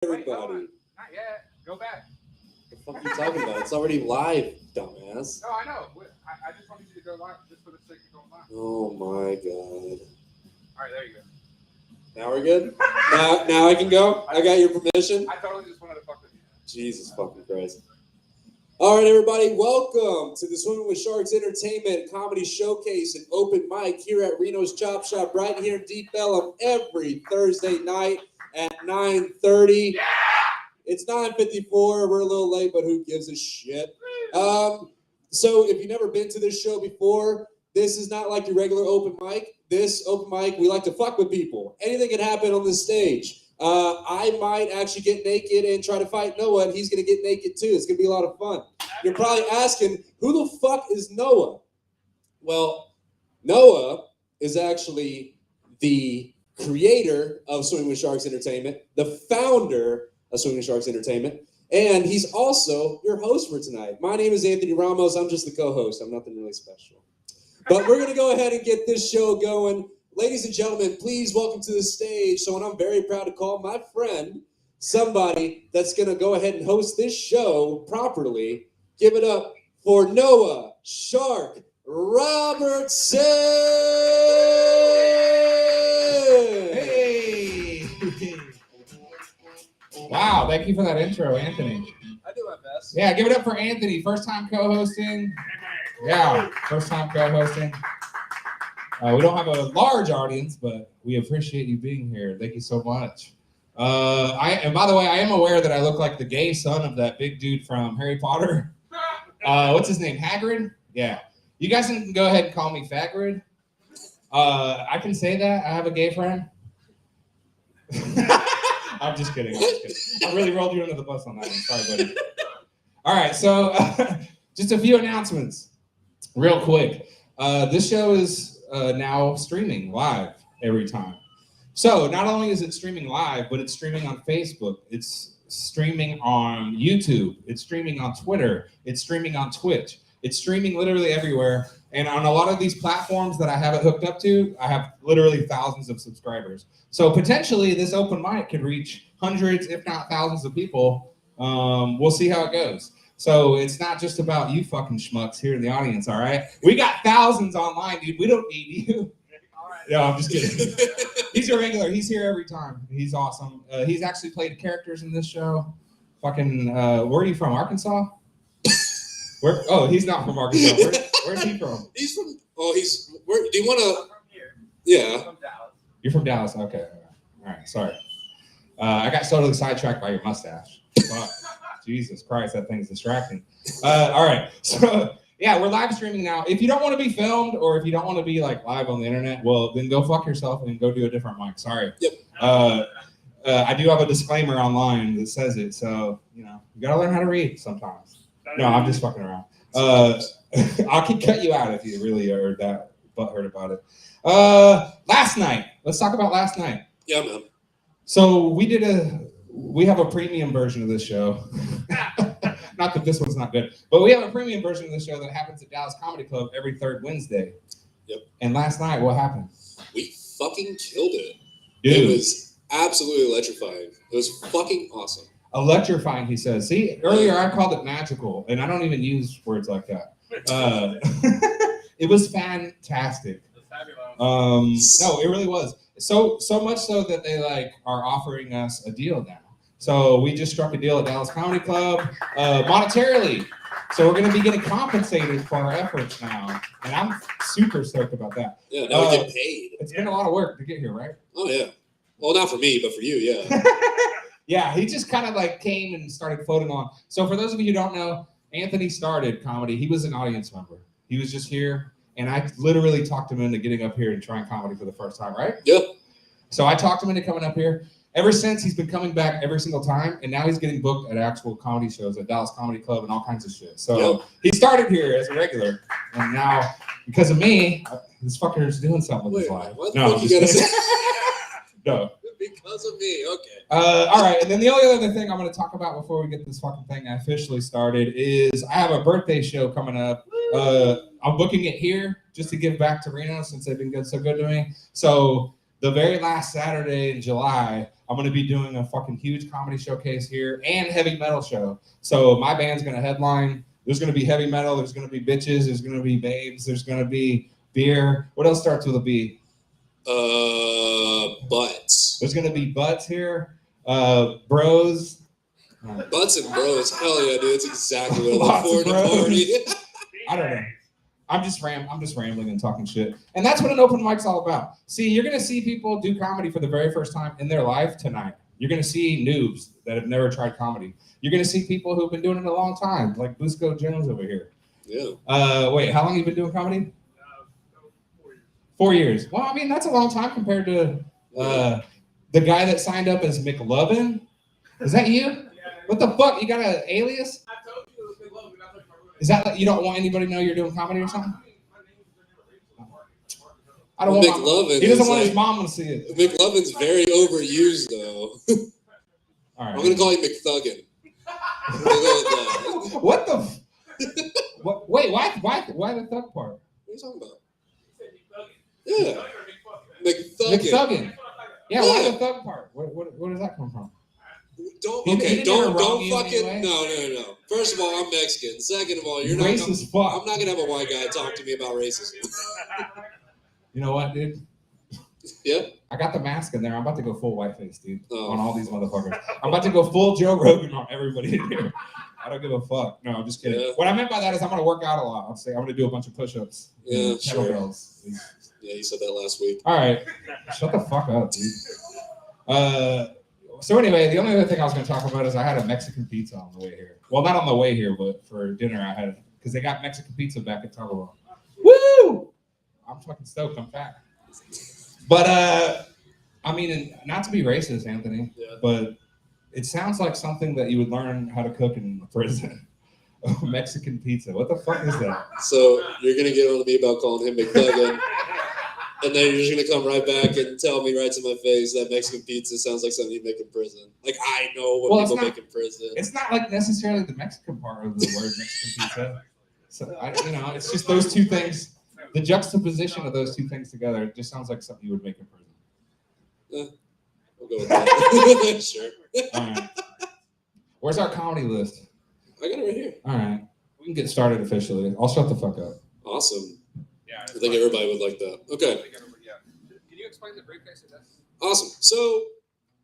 Everybody. Not yet. Go back. What the fuck are you talking about? It's already live, dumbass. No, I know. I just wanted you to go live just for the sake of going live. Oh my god. All right, there you go. Now we're good? now I can go? I got your permission? I totally just wanted to fuck with you. Jesus fucking Christ. All right, everybody, welcome to the Swimming with Sharks Entertainment Comedy Showcase and Open Mic here at Reno's Chop Shop right here in Deep Ellum every Thursday night at 9:30. Yeah! It's 9:54. We're a little late, but who gives a shit? So if you've never been to this show before, this is not like your regular open mic. This open mic, we like to fuck with people. Anything can happen on this stage. I might actually get naked and try to fight Noah, and he's going to get naked too. It's going to be a lot of fun. You're probably asking, who the fuck is Noah? Well, Noah is actually the creator of Swimming with Sharks Entertainment, the founder of Swimming with Sharks Entertainment, and he's also your host for tonight. My name is Anthony Ramos. I'm just the co-host. I'm nothing really special. But we're going to go ahead and get this show going. Ladies and gentlemen, please welcome to the stage someone I'm very proud to call my friend, somebody that's going to go ahead and host this show properly. Give it up for Noah Shark Robertson. Hey! Wow, thank you for that intro, Anthony. I do my best. Yeah, give it up for Anthony. First time co-hosting. Yeah, first time co-hosting. We don't have a large audience, but we appreciate you being here. Thank you so much. And by the way, I am aware that I look like the gay son of that big dude from Harry Potter. What's his name? Hagrid? Yeah. You guys can go ahead and call me Fagrid. I can say that. I have a gay friend. I'm just kidding. I really rolled you under the bus on that one. Sorry, buddy. All right, so just a few announcements real quick. This show is now streaming live every time. So not only is it streaming live, but it's streaming on Facebook. It's streaming on YouTube. It's streaming on Twitter. It's streaming on Twitch. It's streaming literally everywhere. And on a lot of these platforms that I have it hooked up to, I have literally thousands of subscribers. So potentially this open mic could reach hundreds, if not thousands of people. We'll see how it goes. So it's not just about you fucking schmucks here in the audience, all right? We got thousands online, dude. We don't need you. All right. No, I'm just kidding. He's a regular. He's here every time. He's awesome. He's actually played characters in this show. Fucking, where are you from, Arkansas? Where? Oh, he's not from Arkansas. Where's he from? He's from, where, do you want I'm from here. Yeah. I'm from Dallas. You're from Dallas. Okay. All right. Sorry. I got totally sidetracked by your mustache. Fuck. Jesus Christ, that thing's distracting. All right. So, yeah, we're live streaming now. If you don't want to be filmed or if you don't want to be like live on the internet, well, then go fuck yourself and go do a different mic. Sorry. Yep. I do have a disclaimer online that says it. So, you got to learn how to read sometimes. No, I'm just fucking around. I can cut you out if you really are that butthurt about it. Last night. Let's talk about last night. Yeah, man. So we have a premium version of this show. Not that this one's not good, but we have a premium version of this show that happens at Dallas Comedy Club every third Wednesday. Yep. And last night, what happened? We fucking killed it. Dude. It was absolutely electrifying. It was fucking awesome. Electrifying, he says. See, earlier I called it magical, and I don't even use words like that. It was fantastic. No, it really was. So much so that they are offering us a deal now. So we just struck a deal at Dallas Comedy Club monetarily. So we're going to be getting compensated for our efforts now, and I'm super stoked about that. Yeah, now we get paid. It's been a lot of work to get here, right? Oh yeah. Well, not for me, but for you, yeah. Yeah, he just kind of came and started floating on. So for those of you who don't know, Anthony started comedy. He was an audience member. He was just here, and I literally talked him into getting up here and trying comedy for the first time, right? Yep. So I talked him into coming up here. Ever since, he's been coming back every single time, and now he's getting booked at actual comedy shows at Dallas Comedy Club and all kinds of shit. So He started here as a regular, and now, because of me, this fucker is doing something with his life. What No, the fuck you gotta say? No. Because of me, okay. All right, and then the only other thing I'm going to talk about before we get this fucking thing officially started is I have a birthday show coming up. I'm booking it here just to give back to Reno since they've been so good to me. So the very last Saturday in July, I'm going to be doing a fucking huge comedy showcase here and heavy metal show. So my band's going to headline. There's going to be heavy metal. There's going to be bitches. There's going to be babes. There's going to be beer. What else starts with a B? Butts. There's going to be butts here. Bros. Butts and bros. Hell yeah, dude. That's exactly what I Lots look of forward to bros. party. I don't know. I'm just rambling and talking shit. And that's what an open mic's all about. See, you're going to see people do comedy for the very first time in their life tonight. You're going to see noobs that have never tried comedy. You're going to see people who've been doing it a long time, like Busco Jones over here. Yeah. Wait, how long have you been doing comedy? 4 years. Well, I mean, that's a long time compared to the guy that signed up as McLovin. Is that you? Yeah. What the fuck? You got an alias? I told you it was McLovin. That's like my real name. Is that you don't want anybody to know you're doing comedy or something? I don't Well, want McLovin he doesn't is want his like- mom to see it. McLovin's very overused, though. All right. I'm going to call you McThuggin. I'm gonna go with that. What the? What, wait, why the thug part? What are you talking about? He said Yeah. McThuggin. McThuggin. McThuggin. Yeah, why Yeah. the thug part? Where does that come from? Don't He didn't don't wrong you fucking anyway. no. First of all, I'm Mexican. Second of all, you're not. Racist I'm fuck. not gonna have a white guy talk to me about racism. You know what, dude? Yeah. I got the mask in there. I'm about to go full whiteface, dude, Oh. on all these motherfuckers. I'm about to go full Joe Rogan on everybody in here. I don't give a fuck. No, I'm just kidding. Yeah. What I meant by that is I'm gonna work out a lot. I'm gonna do a bunch of push-ups. Yeah, and sure. kettlebells. Yeah, you said that last week. All right, shut the fuck up, dude. So anyway, the only other thing I was going to talk about is I had a Mexican pizza on the way here. Well, not on the way here, but for dinner I had it because they got Mexican pizza back at Taco Bell. Woo! I'm fucking stoked. I'm fat. But I mean, and not to be racist, Anthony, Yeah. but it sounds like something that you would learn how to cook in prison. Mexican pizza. What the fuck is that? So you're gonna get on to me about calling him McThuggin, and then you're just gonna come right back and tell me right to my face that Mexican pizza sounds like something you make in prison. Like I know what Well, it's people not- make in prison. It's not like necessarily the Mexican part of the word Mexican pizza. So it's just those two things. The juxtaposition of those two things together it just sounds like something you would make in prison. We'll go with that. Sure. All right. Where's our comedy list? I got it right here. All right. We can get started officially. I'll shut the fuck up. Awesome. Yeah. I think everybody would like that. Okay. Yeah. Can you explain the briefcase of Destiny? Awesome. So,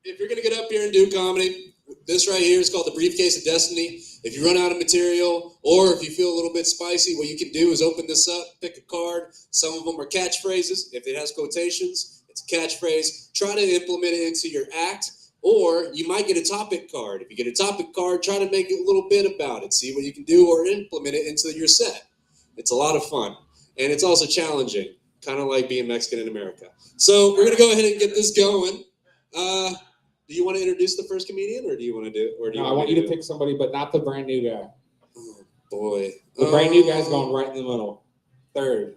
if you're going to get up here and do comedy, this right here is called the Briefcase of Destiny. If you run out of material or if you feel a little bit spicy, what you can do is open this up, pick a card. Some of them are catchphrases. If it has quotations, it's a catchphrase. Try to implement it into your act, or you might get a topic card. If you get a topic card, try to make a little bit about it. See what you can do or implement it into your set. It's a lot of fun. And it's also challenging, kind of like being Mexican in America. So we're going to go ahead and get this going. Do you want to introduce the first comedian, or do you want to do it? Or do No, I want you to pick somebody, but not the brand new guy. Oh, boy. The brand new guy's going right in the middle. Third.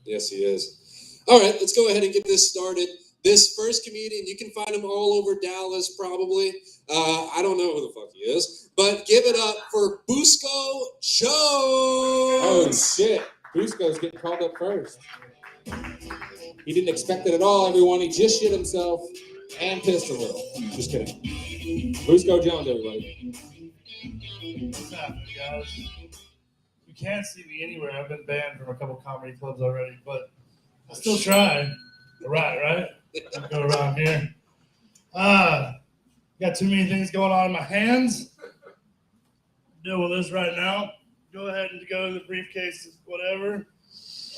Yes, he is. All right, let's go ahead and get this started. This first comedian, you can find him all over Dallas, probably. I don't know who the fuck he is, but give it up for Busco Oh, Jones. shit. Busco's getting called up first. He didn't expect it at all, everyone. He just shit himself and pissed a little. Just kidding. Busco Jones, everybody. What's happening, guys? You can't see me anywhere. I've been banned from a couple comedy clubs already, but I still try. Right? Go around here. Got too many things going on in my hands. Deal with this right now. Go ahead and go to the briefcase, whatever.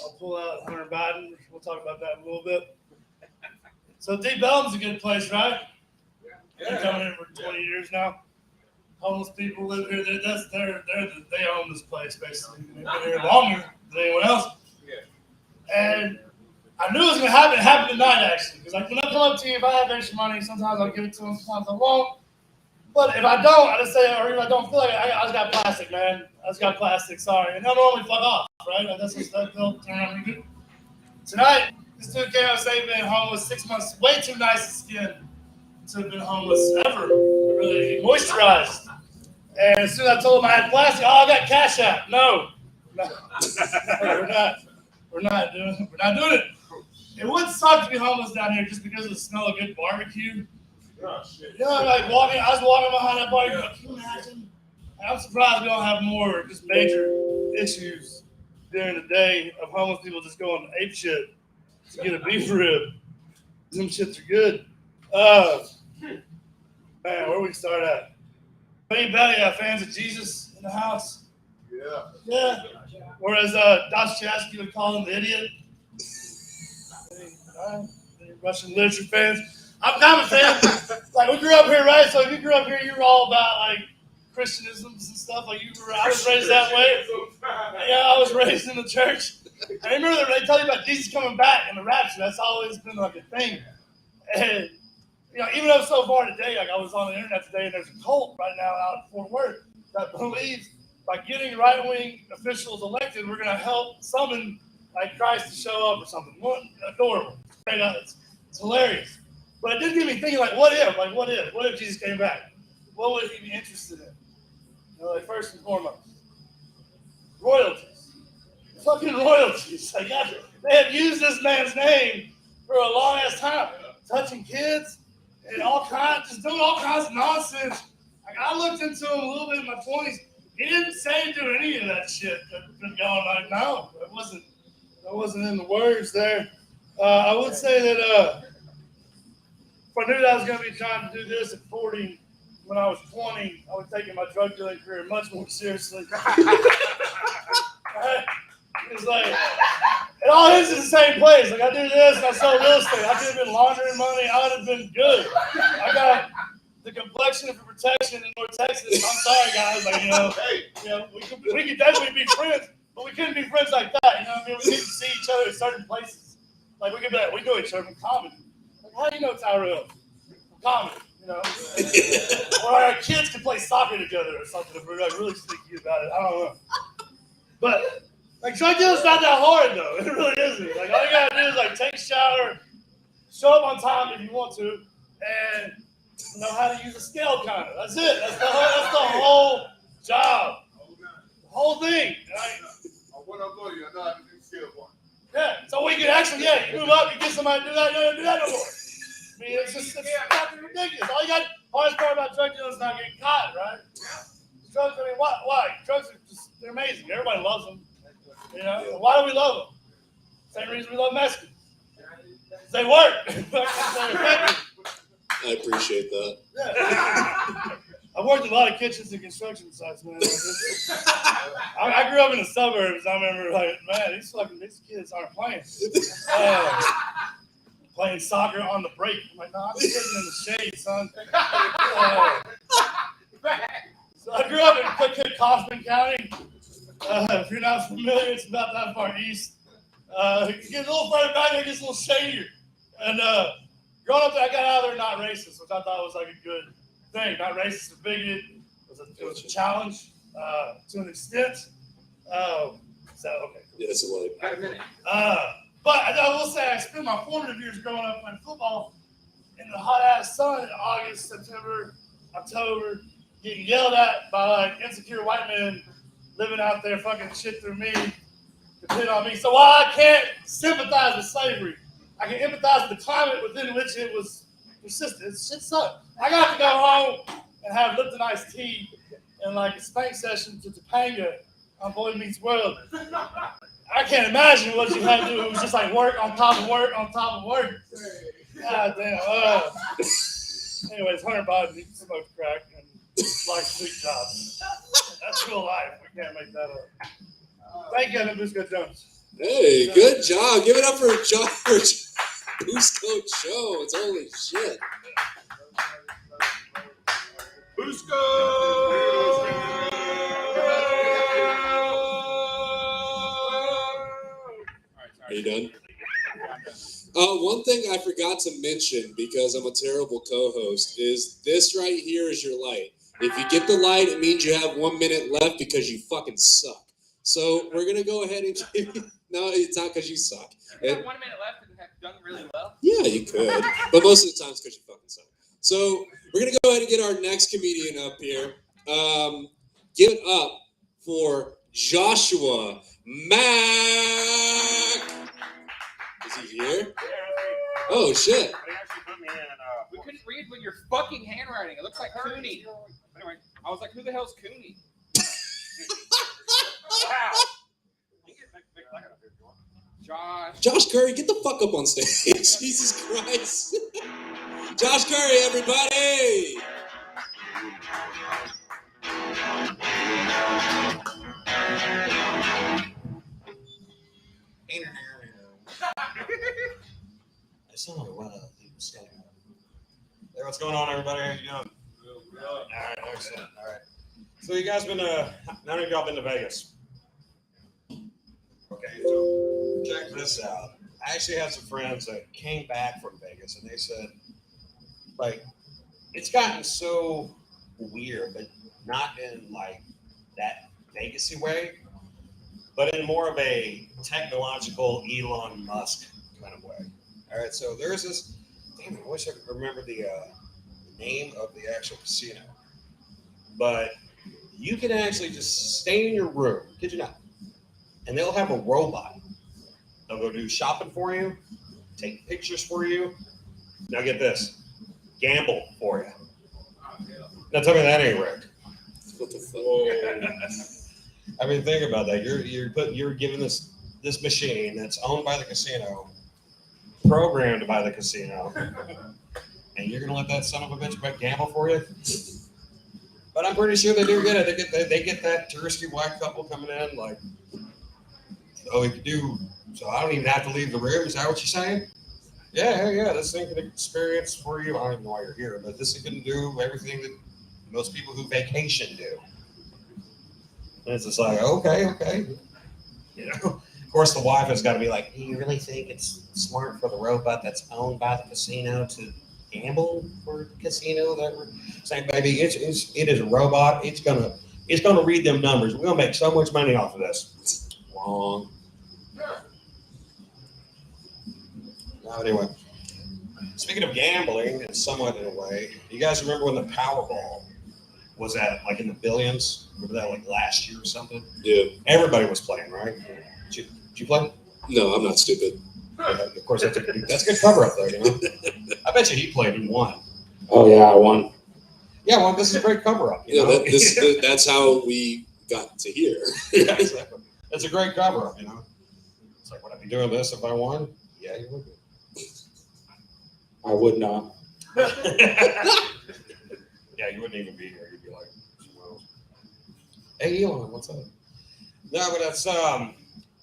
I'll pull out Hunter Biden. We'll talk about that in a little bit. So Deep Ellum's a good place, right? Been coming here for 20 years now. Homeless people live here. They own this place, basically. They've been here longer than anyone else. And I knew it was going to happen. It happened tonight, actually. Because when I come up to you, if I have extra money, sometimes I'll give it to them, sometimes I won't. But if I don't, I just say, or if I don't feel like it, I just got plastic, man. I just got plastic, sorry. And they'll normally fuck off, right? That's just, they'll turn around and do. Tonight, this dude came out saying he'd been homeless 6 months, way too nice skin to have been homeless ever. Really moisturized. And as soon as I told him I had plastic, oh, I got Cash App. No, we're not doing it. It would suck to be homeless down here just because of the smell of good barbecue. You know, like I was walking behind that bar. Can you imagine? I'm surprised we don't have more just major issues during the day of homeless people just going ape shit to get a beef rib. Them shits are good. Man, where we start at? Anybody fans of Jesus in the house? Yeah. Whereas Dostoevsky would call him the idiot. Any Russian literature fans? I'm kind of a fan. Like, we grew up here, right? So if you grew up here, you were all about like Christianisms and stuff. Like I was raised that way. Yeah, I was raised in the church. I remember they tell you about Jesus coming back and the rapture. That's always been like a thing. And you know, even though so far today, like I was on the internet today, and there's a cult right now out in Fort Worth that believes by getting right-wing officials elected, we're going to help summon like Christ to show up or something. What adorable! It's hilarious. But it did get me thinking, like, what if? Like, what if Jesus came back? What would he be interested in? You know, like first and foremost, royalties, fucking royalties. Like, they have used this man's name for a long ass time, touching kids and just doing all kinds of nonsense. Like, I looked into him a little bit in my 20s. He didn't say do any of that shit that's been going on. No, it wasn't in the words there. I would say that if I knew that I was going to be trying to do this at 40, when I was 20, I would take my drug dealing career much more seriously. It's like, it all ends in the same place. Like, I do this and I sell real estate. I could have been laundering money. I would have been good. I got the complexion for protection in North Texas. I'm sorry, guys. Like, you know, we could definitely be friends, but we couldn't be friends like that. You know what I mean? We need to see each other in certain places. Like, we could be like, we know each other from comedy. Like, how do you know Tyrell? From comedy, you know? Or our kids could play soccer together or something if we're like really sneaky about it. I don't know. But like, drug dealing's not that hard though. It really isn't. Like, all you gotta do is like take a shower, show up on time if you want to, and know how to use a scale counter. That's it. That's the whole job. The whole thing. Right? What I'm going to do, I know how to do scale one. Yeah. So we can actually, you move up, you get somebody to do that, you don't do that no more. I mean, it's fucking ridiculous. Hardest part about drug dealing is not getting caught, right? Drugs, I mean, why? Drugs are they're amazing. Everybody loves them. You know, why do we love them? Same reason we love Mexicans. They work. I appreciate that. Yeah. I've worked a lot of kitchens and construction sites, man. I grew up in the suburbs. I remember, like, man, these kids aren't playing. Playing soccer on the break. I'm like, no, I'm sitting in the shade, son. So I grew up in Kaufman County. If you're not familiar, it's about that far east. You get a little further back, it gets a little shadier. And growing up there, I got out of there not racist, which I thought was like a good thing. Not racist or bigoted. It was a challenge to an extent. So, okay. Yeah, it's a little. Got a minute. But I will say I spent my formative years growing up playing football in the hot-ass sun in August, September, October, getting yelled at by like insecure white men living out there fucking shit through me, depending on me. So while I can't sympathize with slavery, I can empathize with the climate within which it was persistent. Shit sucked. I got to go home and have Lipton iced tea and like a spank session to Topanga on Boy Meets World. I can't imagine what you had to do. It was just like work on top of work on top of work. God damn. Anyways, Hunter Biden, he smoked crack and likes sweet jobs. That's real life. We can't make that up. Thank you, Busco Jones. Hey, good job. Give it up for George Busco Jones. Holy shit. Busco! Are you done? One thing I forgot to mention, because I'm a terrible co-host, is this right here is your light. If you get the light, it means you have 1 minute left because you fucking suck. So we're going to go ahead and give you... No, it's not because you suck. You have 1 minute left and have done really well. Yeah, you could. But most of the time it's because you fucking suck. So we're going to go ahead and get our next comedian up here. Give it up for Joshua Mack. Is he here? Oh, shit. We couldn't read with your fucking handwriting. It looks like Cooney. Anyway, I was like, who the hell's Cooney? Wow. Josh Curry, get the fuck up on stage. Jesus Christ. Josh Curry, everybody. Hey, what's going on, everybody? How you doing? All right, excellent. All right. So you guys been none of y'all been to Vegas? Okay, so check this out. I actually had some friends that came back from Vegas, and they said, like, it's gotten so weird, but not in like that Vegas-y way, but in more of a technological Elon Musk kind of way. All right, so there's this. Damn it, I wish I could remember the name of the actual casino, but you can actually just stay in your room, kid you not, and they'll have a robot. They'll go do shopping for you, take pictures for you. Now get this, gamble for you. Now tell me that ain't Rick. What the fuck? I mean, think about that. You're given this machine that's owned by the casino, programmed by the casino, and you're gonna let that son of a bitch gamble for you? But I'm pretty sure they do get it. They get that touristy white couple coming in, like, oh, we could do. So I don't even have to leave the room. Is that what you're saying? Yeah. This thing can experience for you. I don't even know why you're here, but this thing can do everything that most people who vacation do. And it's just like, okay. You know, of course, the wife has got to be like, do you really think it's smart for the robot that's owned by the casino to gamble for the casino? That we're saying, baby, it is a robot. It's gonna read them numbers. We're gonna make so much money off of this. Wrong. Now, anyway, speaking of gambling, and somewhat in a way, you guys remember when the Powerball was at like in the billions? Remember that like last year or something? Yeah. Everybody was playing, right? Did you play? No, I'm not stupid. Of course, that's a good cover up there, you know? I bet you he played and won. Oh yeah, I won. Yeah, well, this is a great cover up. You know? That's how we got to here. Yeah, exactly. It's a great cover up, you know? It's like, would I be doing this if I won? Yeah, you would be. I would not. Yeah, you wouldn't even be here. You'd be like, well, hey, Elon, what's up? No, but that's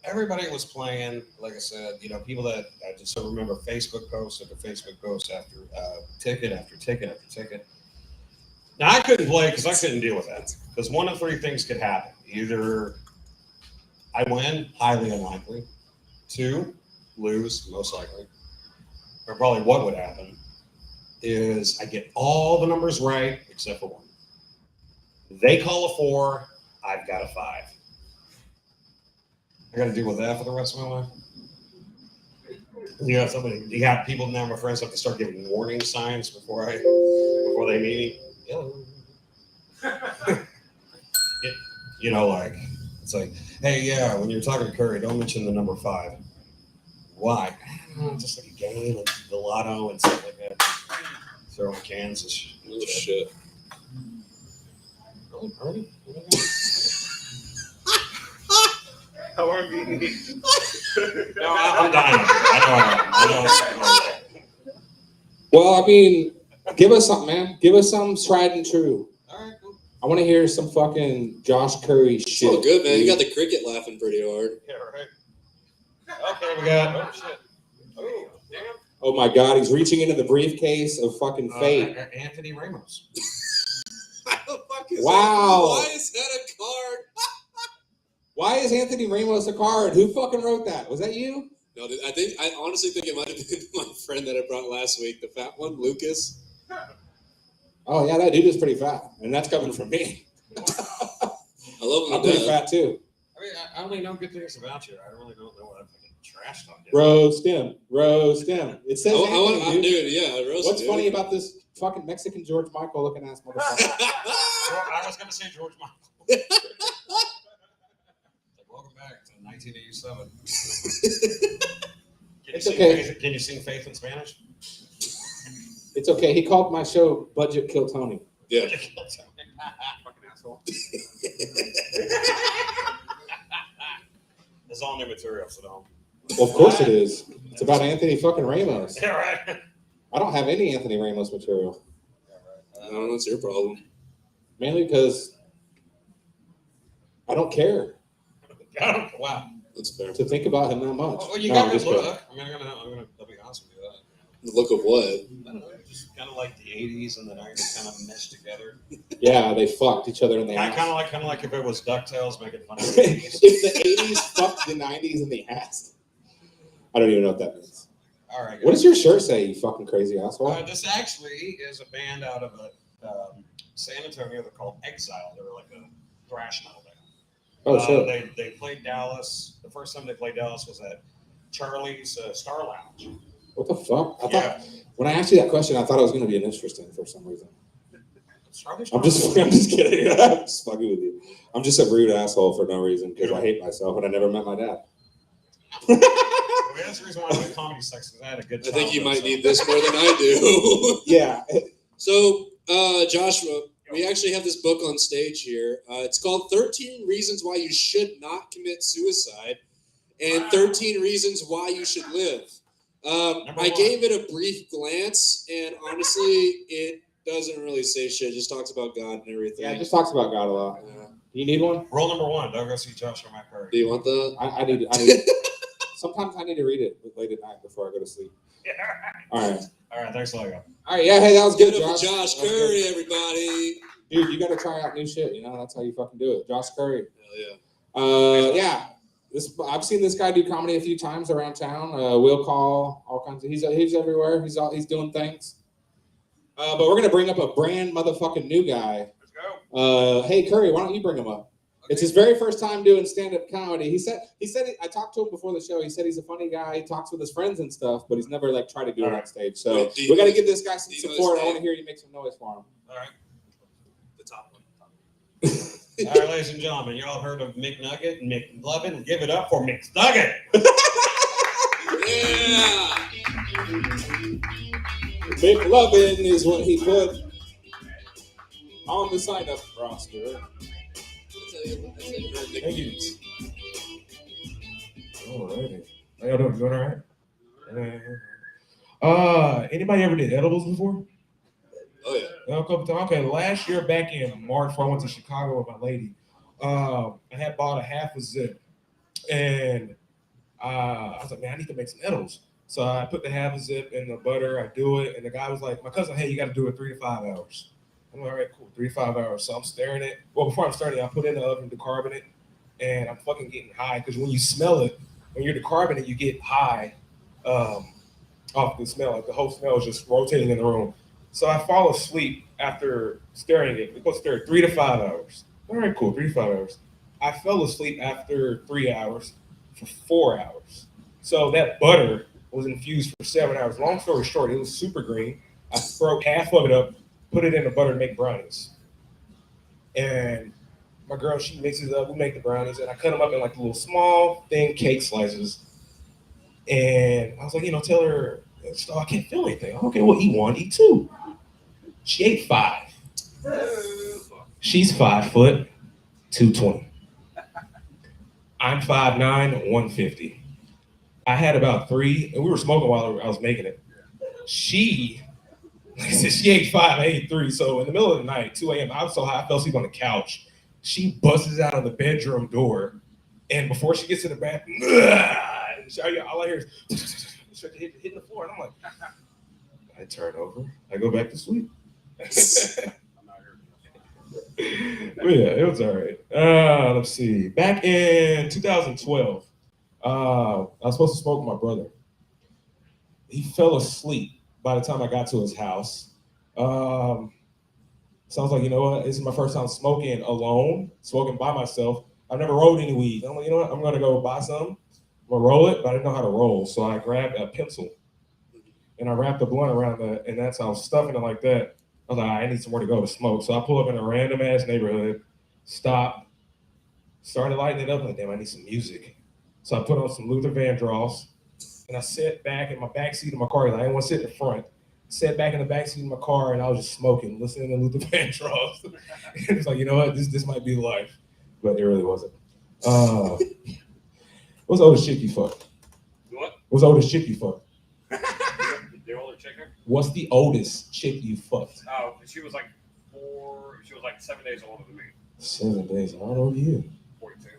everybody was playing. Like I said, you know, people that I just remember Facebook posts after Facebook posts after ticket after ticket after ticket. Now I couldn't play because I couldn't deal with that. Because one of three things could happen: either I win, highly unlikely; two, lose, most likely. Or probably what would happen is I get all the numbers right except for one. They call a 4, I've got a 5. I got to deal with that for the rest of my life. You have people now, my friends have to start giving warning signs before they meet me. Hello. You know, like, it's like, hey, yeah, when you're talking to Curry, don't mention the number 5. Why? Just like a game and the lotto and stuff like that. Throwing cans and shit. Oh, shit. Really, Bernie? How are you? No, I'm dying. I know. Well, I mean, give us something, man. Give us some tried and true. All right, cool. I want to hear some fucking Josh Curry shit. Oh, good, man. You got the cricket laughing pretty hard. Yeah, right. Okay, we got. Oh shit. Oh, damn. Oh my God, he's reaching into the briefcase of fucking fate. Anthony Ramos. What the fuck is Wow. Why is that a card? Why is Anthony Ramos a card? Who fucking wrote that? Was that you? No, I honestly think it might have been my friend that I brought last week, the fat one, Lucas. Oh yeah, that dude is pretty fat, and that's coming from me. I love him I'm to pretty death. fat too. I mean, I only know good things about you. I really don't know what I'm fucking trash talking. Roast him. It says Anthony, I'm dude. doing yeah. Roast What's dude. funny about this fucking Mexican George Michael looking ass motherfucker? I was gonna say George Michael. Welcome back to 1987. It's okay. Can you sing Faith in Spanish? It's okay. He called my show Budget Kill Tony. Yeah. Fucking asshole. It's all new material, so don't. Well, of course it is. It's about Anthony fucking Ramos. Yeah, right. I don't have any Anthony Ramos material. No, that's your problem. Mainly because I don't care Wow. That's fair. to think about him that much. Well, you No, got I'm good just kidding. look. I mean, I'll be honest with you. The look of what? I don't know, just kind of like the '80s and the '90s kind of meshed together. Yeah, they fucked each other in the ass. Kind of like if it was DuckTales making fun of the '80s. If the 80s fucked the 90s in the ass. I don't even know what that means. All right. What does your shirt say, you fucking crazy asshole? This actually is a band out of San Antonio. They're called Exile. They're like a thrash metal band. Oh, shit. They played Dallas. The first time they played Dallas was at Charlie's Star Lounge. What the fuck? I Yeah. thought when I asked you that question, I thought it was going to be an interesting for some reason. Charlie's I'm just kidding. I'm just fucking with you. I'm just a rude asshole for no reason because I hate myself and I never met my dad. I mean, that's the reason why I went comedy sex, because I had a good I think you might childhood, need this more than I do. Yeah. So, Joshua, we actually have this book on stage here. It's called 13 Reasons Why You Should Not Commit Suicide and 13 Reasons Why You Should Live. I gave it a brief glance, and honestly, it doesn't really say shit. It just talks about God and everything. Yeah, it just talks about God a lot. You need one? Rule number one, don't go see Joshua McCurry. Do you want the? I need sometimes I need to read it late at night before I go to sleep. All right. All right, thanks, Lego. All right, yeah, hey, that was good, Give it up for Josh. Josh That was Curry, good. everybody. Dude, you got to try out new shit. You know, that's how you fucking do it. Josh Curry. Hell yeah. Yeah. I've seen this guy do comedy a few times around town. Will Call, all kinds of. He's everywhere. He's doing things. But we're gonna bring up a brand motherfucking new guy. Let's go. Hey Curry, why don't you bring him up? It's his very first time doing stand-up comedy. He said I talked to him before the show. He said he's a funny guy. He talks with his friends and stuff, but he's never like tried to do it on stage. So Wait, we got to give this guy some do you know his support. I name? want to hear you make some noise for him. All right. The top one. All right, ladies and gentlemen, y'all heard of McNugget and McLovin? Give it up for McNugget. Yeah. McLovin is what he put on the sign-up roster. Thank you. Alrighty. How y'all doing? Doing all right? Anybody ever did edibles before? Oh yeah. A couple times. Okay, last year back in March, before I went to Chicago with my lady, I had bought a half a zip, and I was like, man, I need to make some edibles. So I put the half a zip in the butter. I do it, and the guy was like, my cousin, hey, you got to do it 3 to 5 hours. I'm like, all right, cool, 3 to 5 hours. So I'm stirring it. Well, before I'm stirring it, I put it in the oven, decarbonate, and I'm fucking getting high because when you smell it, when you're decarbonate, you get high off the smell. Like the whole smell is just rotating in the room. So I fall asleep after stirring it. It goes stir 3 to 5 hours. All right, cool, 3 to 5 hours. I fell asleep after 3 hours for 4 hours. So that butter was infused for 7 hours. Long story short, it was super green. I broke half of it up, put it in the butter to make brownies. And my girl, she mixes it up. We make the brownies, and I cut them up in like little small, thin cake slices. And I was like, tell her, so I can't feel anything. Okay, well, eat 1, eat 2. She ate 5. She's 5 foot, 220. I'm 5'9", 150. I had about 3, and we were smoking while I was making it. She ate 5, I ate 3. So in the middle of the night, 2 a.m., I was so high, I fell asleep on the couch. She busts out of the bedroom door, and before she gets to the bathroom, all I hear is hitting the floor, and I'm like, I turn over, I go back to sleep. But yeah, it was all right. Let's see. Back in 2012, I was supposed to smoke with my brother. He fell asleep by the time I got to his house. So I was like, you know what? This is my first time smoking alone, smoking by myself. I've never rolled any weed. I'm like, you know what? I'm gonna go buy some. I'm gonna roll it, but I didn't know how to roll. So I grabbed a pencil and I wrapped the blunt around that, and that's how I was stuffing it like that. I was like, I need somewhere to go to smoke. So I pull up in a random ass neighborhood, stop, started lighting it up. Like, damn, I need some music. So I put on some Luther Vandross, and I sat back in my back seat of my car. I didn't want to sit in the front. sat back in the backseat of my car and I was just smoking, listening to Luther Vandross. And it's like, you know what, this might be life, but it really wasn't. What's the oldest chick you fucked? What? What's the oldest chick you fucked? The older chicken? What's the oldest chick you fucked? Oh, she was like 7 days older than me. 7 days. How old are you? 42.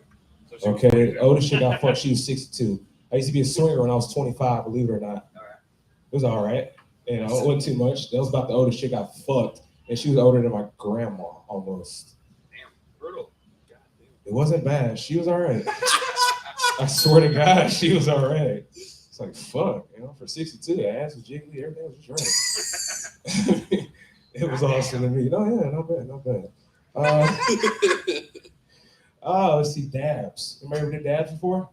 So she was Okay, 42. the oldest chick I fucked, she was 62. I used to be a swinger when I was 25, believe it or not. All right. It was all right. You know, it wasn't too much. That was about the oldest chick I fucked, and she was older than my grandma almost. Damn, brutal. God damn. It wasn't bad. She was all right. I swear to God, she was all right. It's like, fuck, you know, for 62, the ass was jiggly, everything was just right. It was awesome to me. No, yeah, not bad, not bad. Let's see, dabs. Remember did dabs before?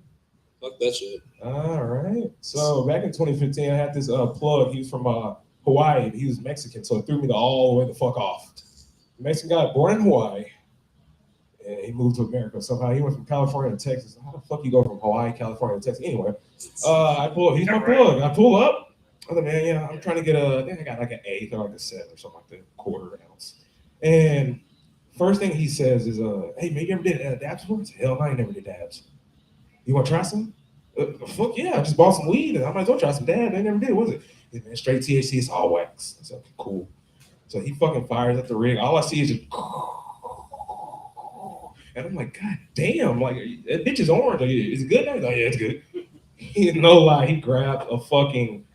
Fuck that shit. All right. So back in 2015, I had this plug. He was from Hawaii. He was Mexican, so it threw me all the way the fuck off. Mexican guy born in Hawaii, and he moved to America somehow. He went from California to Texas. How the fuck you go from Hawaii, California to Texas? Anyway, I pull up. He's my plug. I pull up. I'm like, man, yeah, I'm trying to get I think I got like an 8th or like a 7 or something like that, quarter ounce. And first thing he says is, hey, man, you ever did dabs before? I said, hell no, I never did dabs. You want to try some? Fuck yeah, I just bought some weed and I might as well try some dab. I never did, was it? He said, man, straight THC, it's all wax. I said, okay, cool. So he fucking fires at the rig. All I see is just, and I'm like, God damn, like, that bitch is orange. Like, is it good now? He's like, yeah, it's good. No lie, he grabbed a fucking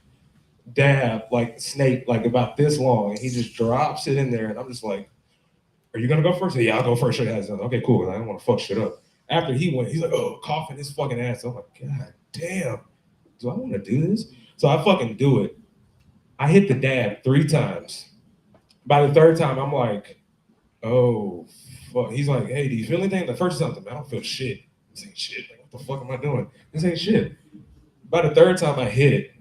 dab, like snake, like about this long, and he just drops it in there, and I'm just like, are you gonna go first? Yeah, I'll go first. Sure, okay, cool. I don't want to fuck shit up. After he went, he's like, oh, coughing his fucking ass. I'm like, God damn, do I want to do this? So I fucking do it. I hit the dab 3 times. By the 3rd time, I'm like, oh, fuck. He's like, hey, do you feel anything? The first time, I don't feel shit. This ain't shit. Like, what the fuck am I doing? This ain't shit. By the 3rd time I hit it,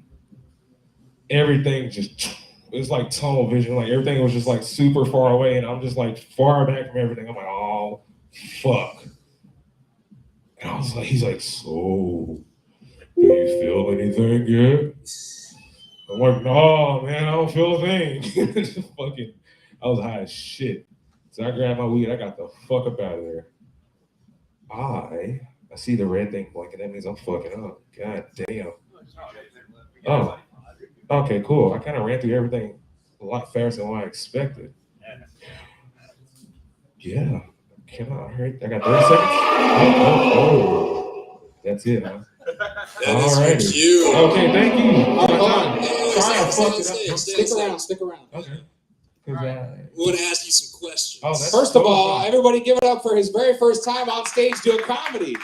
everything just, it was like tunnel vision. Like everything was just like super far away, and I'm just like far back from everything. I'm like, oh, fuck. And I was like, he's like, so, do you feel anything yet? I'm like, no, man, I don't feel a thing. Fucking, I was high as shit. So I grabbed my weed. I got the fuck up out of there. I see the red thing blinking. That means I'm fucking up. God damn. Oh, okay, cool. I kind of ran through everything a lot faster than what I expected. Yeah. Can I hurt? I got 30 seconds. Oh. That's it, huh? All right. Okay, thank you. Hold on. Sorry, I fucked it up. Stick around. Okay. We want to ask you some questions. Oh, that's First of all, everybody give it up for his very first time on stage doing comedy.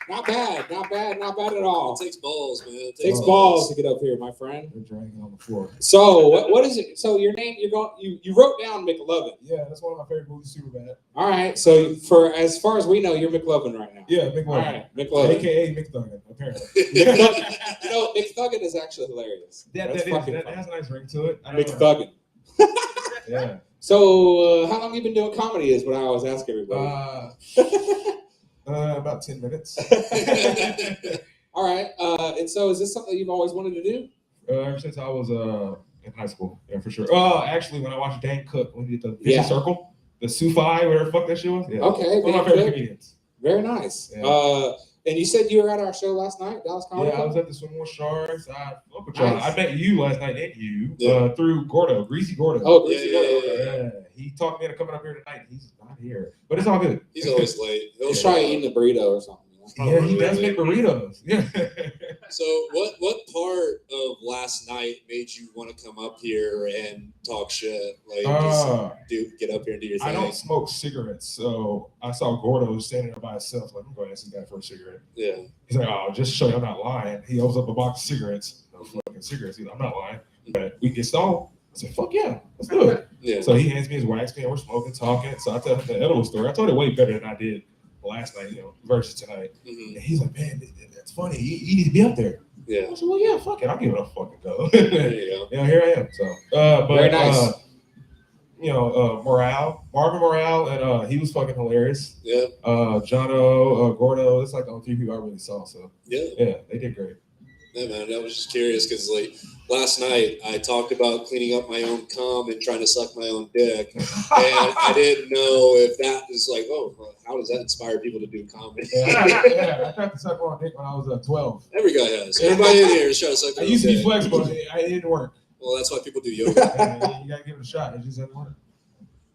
Not bad at all. It takes balls, man. It Takes balls to get up here, my friend. We're dragging on the floor. So what is it? So your name, you wrote down McLovin. Yeah, that's one of my favorite movies, Superbad. All right. So for as far as we know, you're McLovin right now. Yeah, McLovin. All right, McLovin. AKA McThuggin, apparently. McThuggin. You know, McThuggin is actually hilarious. That has a nice ring to it. McThuggin. Yeah. So how long have you been doing comedy is what I always ask everybody. About 10 minutes. All right. And so is this something you've always wanted to do? Ever since I was in high school, yeah, for sure. Actually, when I watched Dan Cook, when he did the Vision Circle, the Sufi, whatever the fuck that shit was. Yeah. Okay. One of my favorite comedians. Very nice. Yeah. And you said you were at our show last night, Dallas Comedy Yeah, I Club? was at the Swim with Sharks. I Nice. met you last night, and you Yeah. through Gordo, Greasy Gordo. Oh, Greasy Gordo. Yeah. He talked me into coming up here tonight. He's not here, but it's all good. He's always late. He'll Let's try eating a burrito or something. Yeah, he does make burritos. Yeah. So what part of last night made you want to come up here and talk shit? Like get up here and do your thing. I don't smoke cigarettes, so I saw Gordo standing there by himself. Like, I'm going to ask this guy for a cigarette. Yeah. He's like, oh, just to show you I'm not lying. He opens up a box of cigarettes. No fucking cigarettes. He's like, I'm not lying. But we get stoned. I said, fuck yeah, let's do it. Yeah. So he hands me his wax pen. We're smoking, talking. So I tell him the edible story. I told it way better than I did last night, versus tonight. Mhm. And he's like, man, that's funny. You need to be up there. Yeah. I said, well, yeah, fuck it. I'll give it a fucking go. There you go. Here I am. So, but Very nice. Marvin Morale, and he was fucking hilarious. Yeah. Jono, Gordo, it's like the only 3 people I really saw. So Yeah. yeah, they did great. Yeah, man, I was just curious because, like, last night I talked about cleaning up my own cum and trying to suck my own dick, and I didn't know if that is like, oh, well, how does that inspire people to do comedy? Yeah, I tried to suck my dick when I was 12. Every guy has. Everybody in here is trying to suck I their own used to be dick. flexible. It didn't work. Well, that's why people do yoga. Yeah, you gotta give it a shot. It just doesn't work.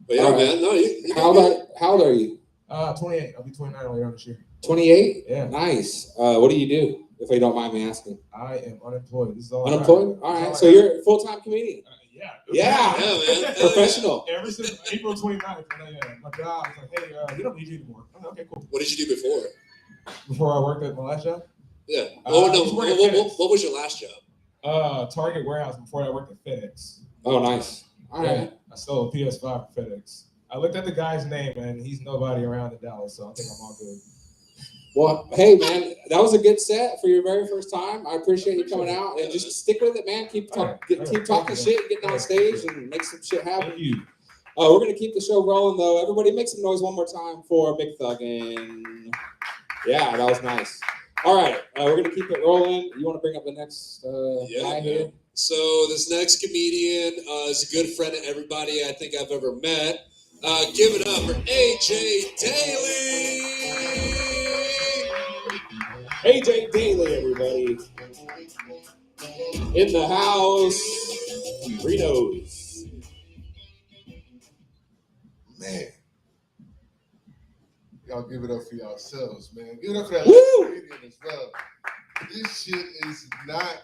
But yeah, man, no, you How old are you? 28. I'll be 29 later on this year. 28? Yeah. Nice. What do you do, if you don't mind me asking? I am unemployed. This is all. Unemployed? All right. So you're a full-time comedian. Yeah. Yeah. Yeah, man. Professional. Ever since April 29th, when my job was like, hey, we don't need you anymore. I'm like, okay, cool. What did you do before? Before I worked at my last job? Yeah. I Oh, no. used to work at FedEx. What was your last job? Target warehouse before I worked at FedEx. Oh, nice. All right. Yeah, I stole a PS5 for FedEx. I looked at the guy's name, and he's nobody around in Dallas, so I think I'm all good. Well, hey, man, that was a good set for your very first time. I appreciate you coming out, and just stick with it, man. Keep talking shit, getting on stage, and make some shit happen. Thank you. We're gonna keep the show rolling, though. Everybody, make some noise one more time for Big Thuggin'. Yeah, that was nice. All right, we're gonna keep it rolling. You want to bring up the next guy here? So this next comedian is a good friend of everybody I think I've ever met. Give it up for AJ Daly. AJ Daly, everybody. In the house, RENO'S. Man. Y'all give it up for yourselves, man. Give it up for that Woo! last comedian as well. This shit is not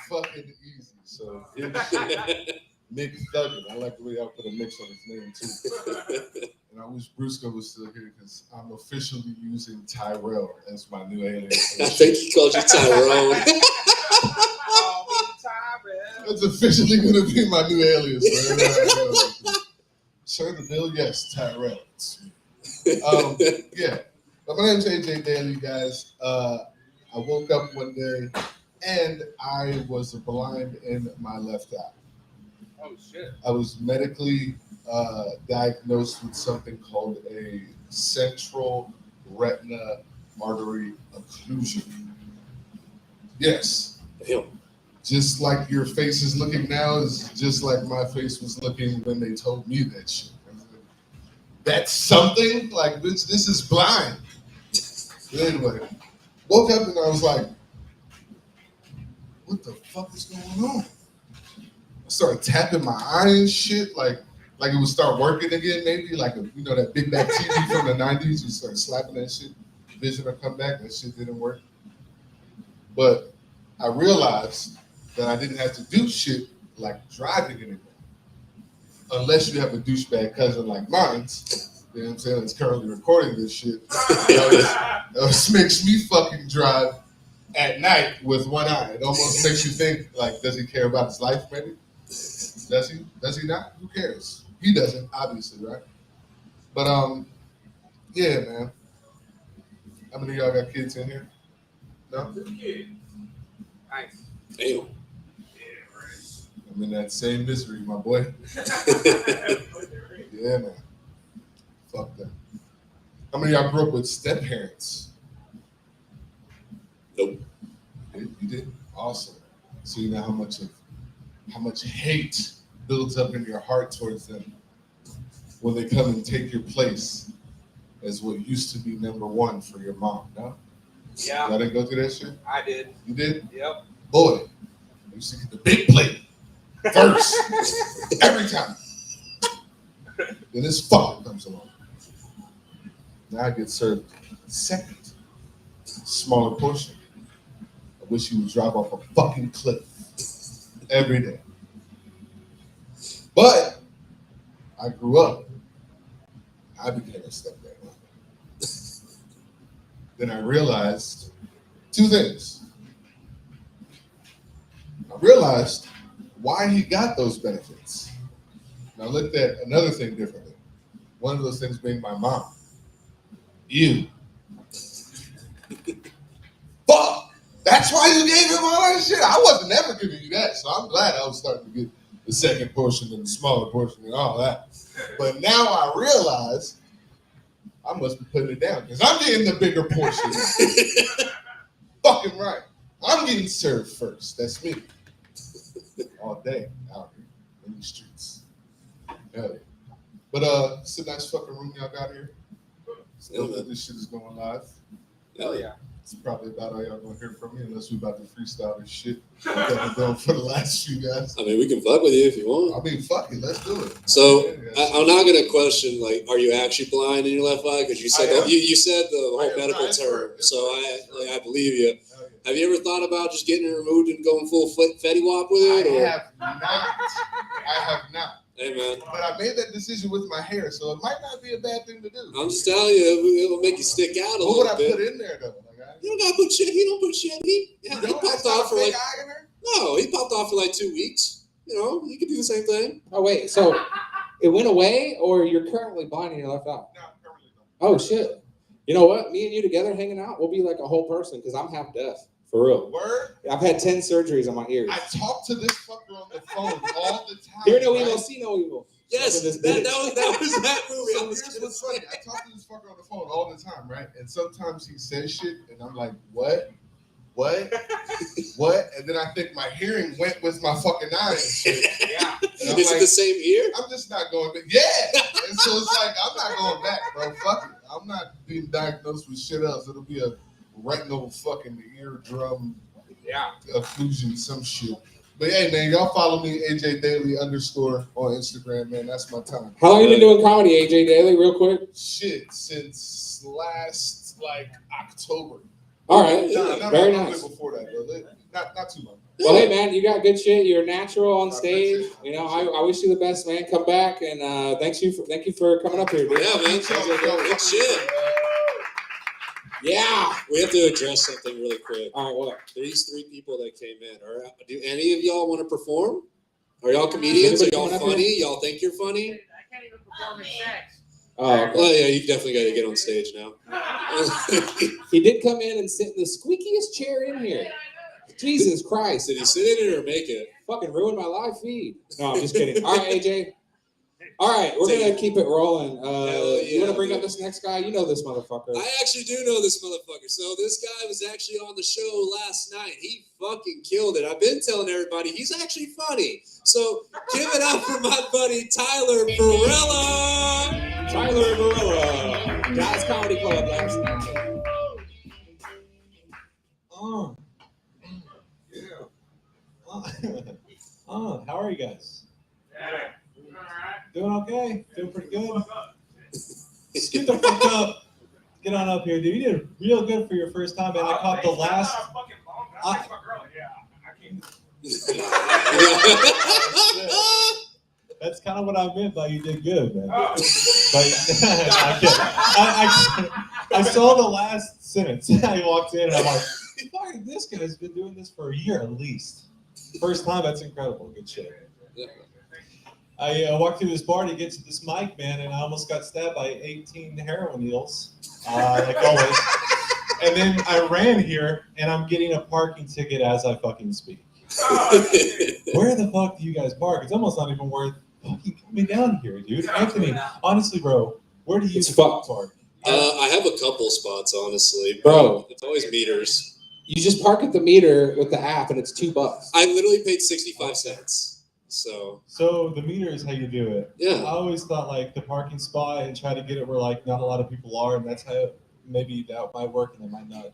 fucking easy. So Mick Thuggin. I like the way y'all put a mix on his name too. And I wish Brusco was still here because I'm officially using Tyrell as my new alias. I think he called you Tyrone. That's officially gonna be my new alias. Man. Sir the bill, yes, Tyrell. Yeah. But my name's AJ Daly, guys. I woke up one day and I was blind in my left eye. Oh shit! I was medically diagnosed with something called a central retina artery occlusion. Yes. Damn. Just like your face is looking now is just like my face was looking when they told me that shit. That's something? Like, this is blind. But anyway, woke up and I was like, what the fuck is going on? I started tapping my eye and shit, like it would start working again, maybe, like, that big back TV from the 90s, you start slapping that shit, vision would come back, that shit didn't work. But I realized that I didn't have to do shit like driving anymore. Unless you have a douchebag cousin like mine, you know what I'm saying, that's currently recording this shit. That makes me fucking drive at night with one eye. It almost makes you think, like, does he care about his life, maybe? Does he? Does he not? Who cares? He doesn't, obviously, right? But, yeah, man. How many of y'all got kids in here? No? Nice. Damn. I'm in that same misery, my boy. Yeah, man. Fuck that. How many of y'all grew up with step parents? Nope. You did? Awesome. So you know how much hate builds up in your heart towards them when they come and take your place as what used to be number one for your mom, no? Yeah. Y'all didn't go through that shit? I did. You did? Yep. Boy, I used to get the big plate first, every time. Then this fucker comes along. Now I get served second, smaller portion. I wish you would drive off a fucking cliff every day. But I grew up. I became a stepdad. Then I realized two things. I realized why he got those benefits. And I looked at another thing differently. One of those things being my mom. You. Fuck! That's why you gave him all that shit. I wasn't ever giving you that, so I'm glad I was starting to get the second portion and the smaller portion and all that. But now I realize I must be putting it down because I'm getting the bigger portion. Fucking right. I'm getting served first. That's me. All day out here in the streets. Hell yeah. But it's a nice fucking room y'all got here. Still that this shit is going live. Hell yeah. It's probably about all y'all gonna hear from me unless we about to freestyle this shit that we've done for the last few guys. I mean, we can fuck with you if you want. I mean, fuck it, let's do it. So I'm not gonna question like, are you actually blind in your left eye? Because you said you said the whole medical term, so I believe you. Have you ever thought about just getting it removed and going full Fetty Wap with it? I have not. Hey man. But I made that decision with my hair, so it might not be a bad thing to do. I'm just telling you, it'll make you stick out a little bit. What would I put in there though? You don't gotta put shit. He don't put shit. He popped off for like. No, he popped off for like 2 weeks. You know, you could do the same thing. Oh wait, so it went away, or you're currently blind in your left eye? No, currently not. Oh shit! You know what? Me and you together hanging out, we'll be like a whole person because I'm half deaf for real. Word? I've had 10 surgeries on my ears. I talk to this fucker on the phone all the time. Hear no evil, see no evil. Yes, that was that movie. So here's what's funny. I talk to this fucker on the phone all the time, right? And sometimes he says shit, and I'm like, what? And then I think my hearing went with my fucking eye and shit. Yeah. And Is it the same ear? I'm just not going back. Yeah. And so it's like, I'm not going back, bro. Fuck it. I'm not being diagnosed with shit else. It'll be a retinal fucking eardrum occlusion, some shit. But hey, man, y'all follow me, AJ Daily _ on Instagram, man. That's my time. How long you been doing comedy, AJ Daily? Real quick. Shit, since last October. All right, No, very a nice. bit before that, bro. Not too long. Well, hey man, you got good shit. You're natural on stage. You know, I wish you the best, man. Come back and thank you for coming up here, dude. Yeah, man. Good shit. Yeah, we have to address something really quick. All right, what? These 3 people that came in. Do any of y'all want to perform? Are y'all comedians? Are y'all funny? Y'all think you're funny? I can't even perform in sex. Oh, okay. Well, yeah, you definitely got to get on stage now. He did come in and sit in the squeakiest chair in here. Jesus Christ. Did he sit in it or make it? Fucking ruined my live feed. No, I'm just kidding. All right, AJ. All right, we're going to keep it rolling. You want to bring up this next guy? You know this motherfucker. I actually do know this motherfucker. So this guy was actually on the show last night. He fucking killed it. I've been telling everybody he's actually funny. So give it up for my buddy Tyler Barilla. Tyler Barilla. Jazz Comedy Club last night. How are you guys? Doing okay? Doing pretty good? Get the fuck up. Get on up here, dude. You did real good for your first time, man. I caught the last. That's kind of what I meant by you did good, man. But I saw the last sentence. I walked in and I'm like, fuck, this guy's been doing this for a year at least. First time, that's incredible. Good shit. I walked through this bar to get to this mic, man, and I almost got stabbed by 18 heroin needles, like always. And then I ran here, and I'm getting a parking ticket as I fucking speak. Where the fuck do you guys park? It's almost not even worth fucking coming down here, dude. Anthony, honestly, bro, where do you park? I have a couple spots, honestly. Bro. It's always meters. You just park at the meter with the app, and it's $2. I literally paid 65 cents. So the meter is how you do it. Yeah. I always thought like the parking spot and try to get it where like not a lot of people are, and that's how maybe that might work and it might not.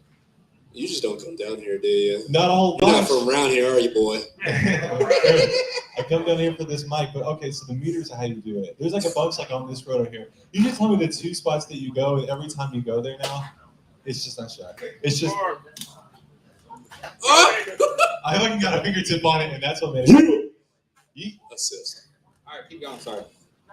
You just don't come down here, do you? Not a whole You're bunch. not from around here, are you, boy? I come down here for this mic, but okay, so the meters are how you do it. There's like a bunch like on this road over here. You just tell me the 2 spots that you go, and every time you go there now, it's just not shot. It's just I fucking got a fingertip on it, and that's what made it. Assist. All right, keep going. Sorry.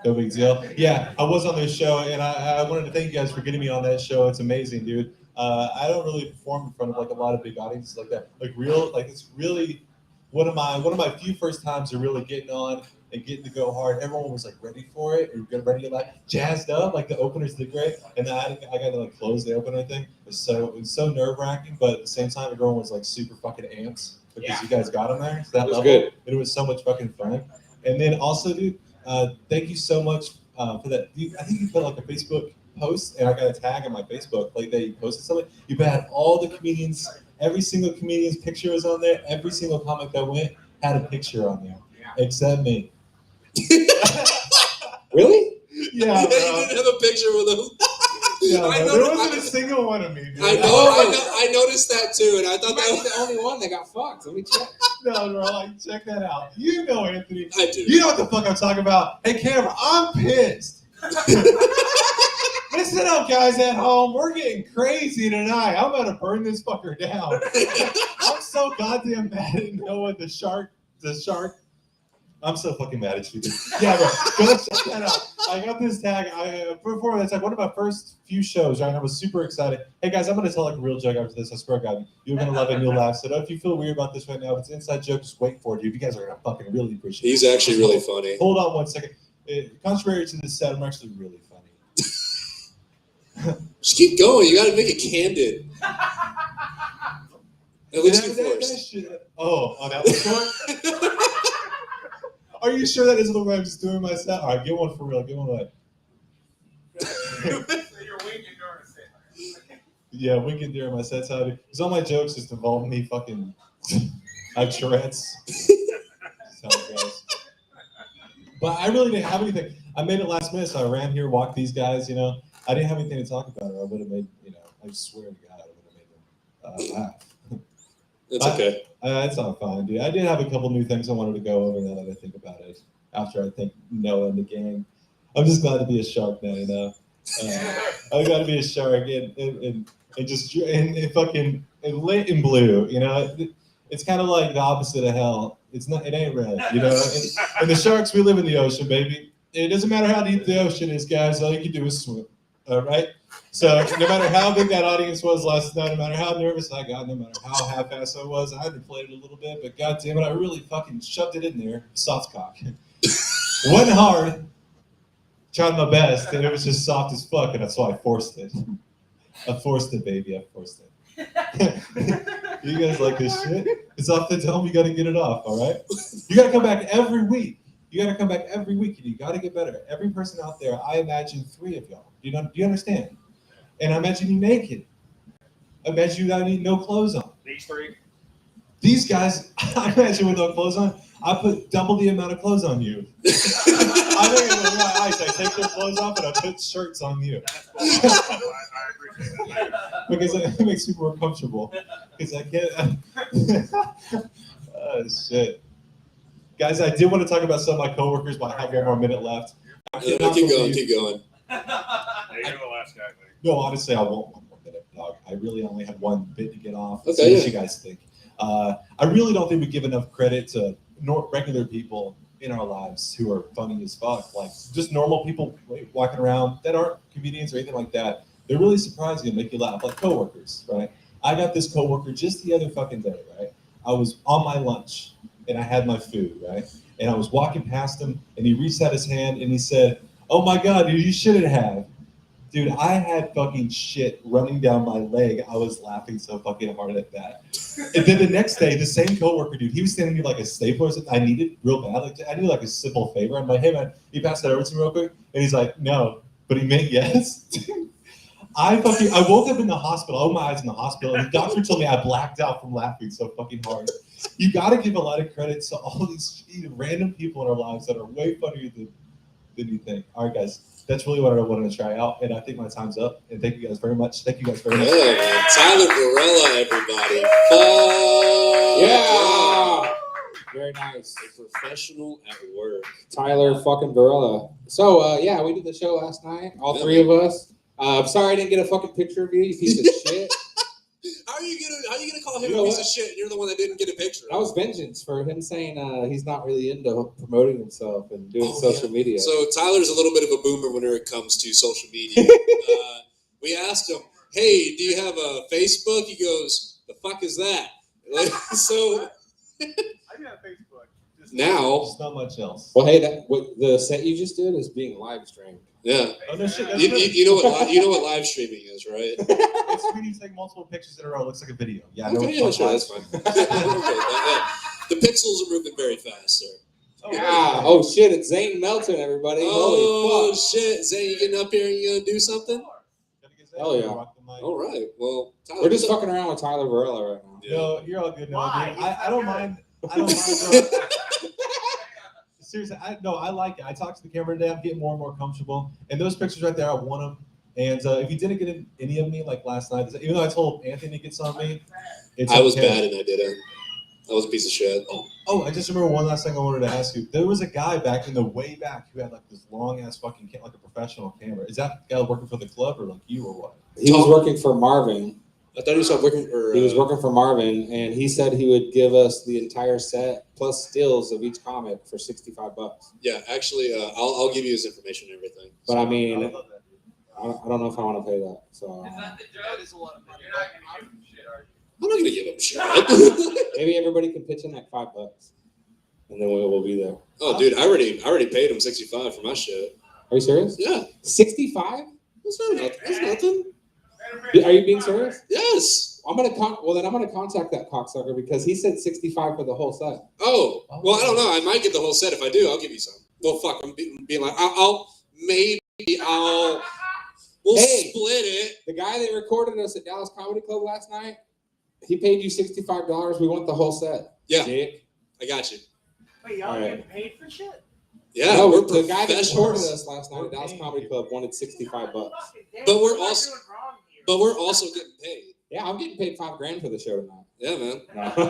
No big deal. Yeah, I was on this show, and I wanted to thank you guys for getting me on that show. It's amazing, dude. I don't really perform in front of like a lot of big audiences like that. It's really one of my few first times of really getting on and getting to go hard. Everyone was like ready for it, or ready to like jazzed up. Like the openers did great, and then I got to like close the opener thing. It was so nerve wracking, but at the same time, everyone was like super fucking amped because you guys got them there. So that level, good. It was so much fucking fun. And then also, dude, thank you so much for that. Dude, I think you put like a Facebook post, and I got a tag on my Facebook like that you posted something. You had all the comedians Every single comedian's picture was on there. Every single comic that went had a picture on there, except me. Really? Yeah, You bro. didn't have a picture with him. Yeah, I bro. know- There wasn't a single one of me, dude. I noticed that too, and I thought You that might be was. the only one that got fucked. Let me check. No, bro, like, check that out. You know, Anthony. I do. You know what the fuck I'm talking about. Hey, camera, I'm pissed. Listen up, guys at home. We're getting crazy tonight. I'm about to burn this fucker down. I'm so goddamn mad at Noah, the shark. I'm so fucking mad at you, dude. Yeah, bro. Go check that out. I got this tag. Before that's like one of my first few shows, right? I was super excited. Hey guys, I'm gonna tell like a real joke after this. I swear to God, you're gonna love it and you'll laugh. So if you feel weird about this right now, if it's an inside joke, just wait for it, dude. You guys are gonna fucking really appreciate it. He's actually really funny. Hold on 1 second. Contrary to this set, I'm actually really funny. Just keep going. You got to make it candid. At least you That forced. shit. Oh, that was short? Are you sure that isn't the way I'm just doing my set? All right, get one for real. Get one away. So you're winking during a set. Yeah, winking during my sets. How to? Because all my jokes just involve me fucking. I have Tourette's. That's how it goes. But I really didn't have anything. I made it last minute, so I ran here, walked these guys. You know, I didn't have anything to talk about, or I would have made. You know, I swear to God, I would have made them laugh. It's okay. It's not fine, dude. I did have a couple new things I wanted to go over now that I think about it. After I think Noah and the gang, I'm just glad to be a shark now. You know, I'm glad to be a shark and just fucking lit and blue. You know, it's kind of like the opposite of hell. It's not. It ain't red. You know, and the sharks, we live in the ocean, baby. It doesn't matter how deep the ocean is, guys. All you can do is swim. All right. So no matter how big that audience was last night, no matter how nervous I got, no matter how half-assed I was, I deflated a little bit, but god damn it, I really fucking shoved it in there. Soft cock. Wasn't hard. Tried my best, and it was just soft as fuck, and that's why I forced it. I forced it, baby. I forced it. You guys like this shit? It's off the dome. You got to get it off, all right? You got to come back every week. You got to come back every week, and you got to get better. Every person out there, I imagine 3 of y'all. Do you understand? And I imagine you naked. I imagine you got no clothes on. These 3. These guys, I imagine with no clothes on, I put double the amount of clothes on you. I think it's my eyes. I take their clothes off and I put shirts on you. I appreciate that. Because it makes me more comfortable. Because I can't. Oh, shit. Guys, I did want to talk about some of my coworkers, but I have 1 more minute left. Keep going. Keep going. You're the last guy, I think. No, honestly, I won't 1 more minute, dog. I really only have 1 bit to get off. Okay, See what yeah. you guys think. I really don't think we give enough credit to regular people in our lives who are funny as fuck. Like, just normal people walking around that aren't comedians or anything like that. They're really surprising and make you laugh, like coworkers, right? I got this coworker just the other fucking day, right? I was on my lunch and I had my food, right? And I was walking past him and he reached out his hand and he said, "Oh my God, dude, you shouldn't have." Dude, I had fucking shit running down my leg. I was laughing so fucking hard at that. And then the next day, the same coworker, dude, he was standing me like a stapler or something. I needed real bad. Like, I needed like a simple favor. I'm like, "Hey man, you pass that over to me real quick?" And he's like, "No," but he meant yes. I woke up in the hospital. I opened my eyes in the hospital, and the doctor told me I blacked out from laughing so fucking hard. You got to give a lot of credit to all these random people in our lives that are way funnier than you think. All right, guys. That's really what I wanted to try out, and I think my time's up. And thank you guys very much. Thank you guys very much. Yeah, man. Tyler Varela, everybody. Yeah. Very nice. A professional at work. Tyler fucking Varela. So, yeah, we did the show last night. All 3 of us. I'm sorry I didn't get a fucking picture of you, you piece of shit. How are you gonna call him You a know piece what? of shit? And you're the one that didn't get a picture. That was vengeance for him saying he's not really into promoting himself and doing social media. So Tyler's a little bit of a boomer whenever it comes to social media. We asked him, "Hey, do you have a Facebook?" He goes, "The fuck is that?" Like, so I do have Facebook. Just now, There's not much else. Well, hey, what the set you just did is being live streamed. yeah, Oh, no shit. That's you know what live streaming is, right? It's when you take multiple pictures in a row. It looks like a video. Yeah, I know. Okay, yeah, sure, that's fine. Okay, the pixels are moving very fast, sir. Yeah. Oh shit! It's Zane Melton, everybody. Oh Holy fuck! shit, Zane, you getting up here and you gonna do something? Gotta get say. Hell yeah. Rock the mic. All right. Well, Tyler, We're just what's up? fucking around with Tyler Varela right now. Yeah. No, you're all good. No, Why? dude. He's I not don't good. mind. I don't mind. Seriously, I like it. I talked to the camera today. I'm getting more and more comfortable. And those pictures right there, I want them. And if you didn't get any of me like last night, even though I told Anthony to get some of me, it's I was okay. bad and I didn't. I was a piece of shit. Oh, I just remember one last thing I wanted to ask you. There was a guy back in the way back who had like this long ass fucking like a professional camera. Is that guy working for the club or like you or what? He was working for Marvin. I thought you started working for. He was working for Marvin, and he said he would give us the entire set plus stills of each comic for $65. Yeah, actually, I'll give you his information and everything. But I I mean, would love that, dude. I don't know if I want to pay that. So Is that the joke? That is a lot of money. You're not gonna give him shit, are you? I'm not gonna give him shit. maybe everybody can pitch in like $5, and then we'll be there. Oh, dude, I already paid him $65 for my shit. Are you serious? Yeah, 65? that's nothing. Are you being serious? Yes. I'm gonna contact that cocksucker because he said 65 for the whole set. Oh, well, I don't know. I might get the whole set. If I do, I'll give you some. Well, fuck, I'm being like, we'll Hey. split it. The guy that recorded us at Dallas Comedy Club last night, he paid you $65. We want the whole set. Yeah, Dick. I got you. Wait, y'all All right. getting paid for shit? Yeah, No, we're the guy that recorded professionals. us last night at Dallas Comedy Club wanted $65. But we're What am I also- doing wrong here? But we're also getting paid. Yeah, I'm getting paid $5,000 for the show tonight. Yeah, man. No. Where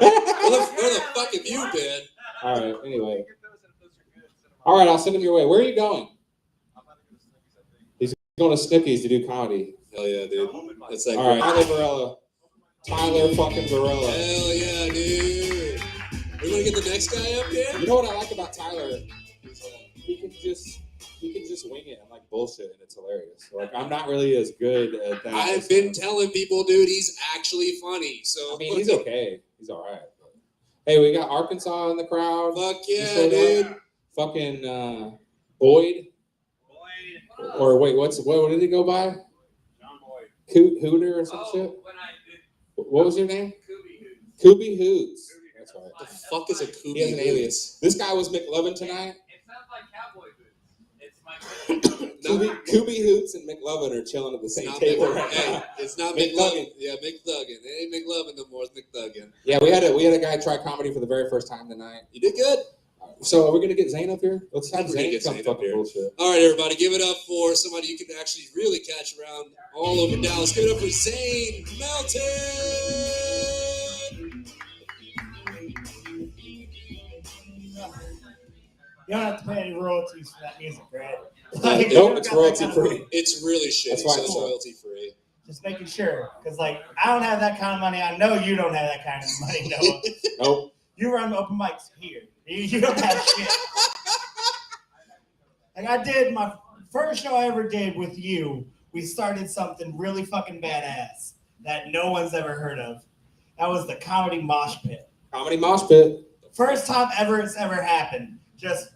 the fuck have you been? All right. Anyway. All right, I'll send him your way. Where are you going? He's going to Snookies to do comedy. Hell yeah, dude. That's that. All right, great. Tyler Varela. Tyler fucking Varela. Hell yeah, dude. We want to get the next guy up here? You know what I like about Tyler? He can just wing it and like bullshit, and it's hilarious. Like I'm not really as good at that. I've been telling people, dude, he's actually funny. So I mean, he's okay. He's all right. But, hey, we got Arkansas in the crowd. Fuck He yeah, showed dude. up. Fucking Boyd. Or wait, what did he go by? John Boyd. Hooter or some shit? When I did What was your name? Kubi Hoots. Kubi Hoots. That's right. What the fuck is a He has an Kubi? alias. This guy was McLovin tonight. It sounds like cowboy boots. It's my Kubi Hoots and McLovin are chilling at the same table right Hey, now. it's not McLovin. McLovin. Yeah, McLovin. It ain't McLovin no more. It's McLovin. Yeah, we had a guy try comedy for the very first time tonight. You did good. So are we gonna get Zane up here? Let's have We're gonna Zane get come Zane up fucking here. bullshit. All right, everybody, give it up for somebody you can actually really catch around all over Dallas. Give it up for Zane Melton. You don't have to pay any royalties for that music, right? Nope, you don't it's got that royalty kind of free. money. It's really shitty, That's why so it's it's cool. royalty free. Just making sure, because like I don't have that kind of money. I know you don't have that kind of money, Noah. Nope. You run open mics here. You don't have shit. Like I did my first show I ever did with you. We started something really fucking badass that no one's ever heard of. That was the comedy mosh pit. Comedy mosh pit. First time ever it's ever happened. Just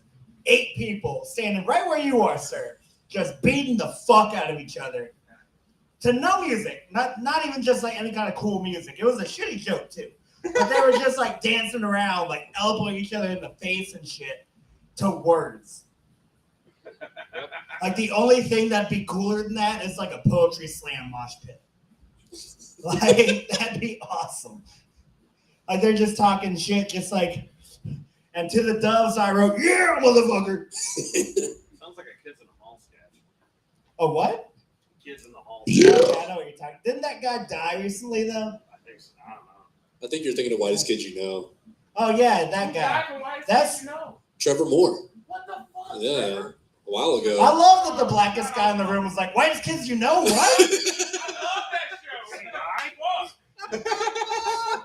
8 people standing right where you are, sir, just beating the fuck out of each other. To no music, not even just like any kind of cool music. It was a shitty joke too. But they were just like dancing around, like elbowing each other in the face and shit to words. Like the only thing that'd be cooler than that is like a poetry slam mosh pit. Like that'd be awesome. Like they're just talking shit, just like, and to the doves I wrote, yeah, motherfucker. Sounds like a Kids in the Hall sketch. A what? Kids in the Hall. Yeah, I know what you're talking. Didn't that guy die recently though? I think so. I don't know. I think you're thinking of Whitest Kids You Know. Oh yeah, that guy. That's- Trevor Moore. What the fuck? Yeah, a while ago. I love that the blackest guy in the room was like, whitest kids you know, what? I love that show. I was.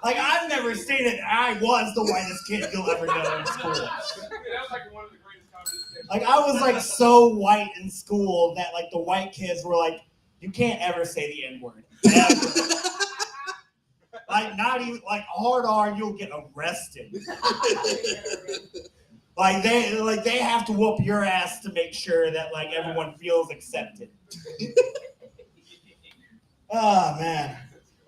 Like I've never seen it. I was the whitest kid you'll ever know in school. Dude, that was like one of the greatest comedy sketches. Like I was like so white in school that like the white kids were like, you can't ever say the N-word. Ever. Like not even like hard R, you'll get arrested. Like they have to whoop your ass to make sure that like everyone feels accepted. Oh man.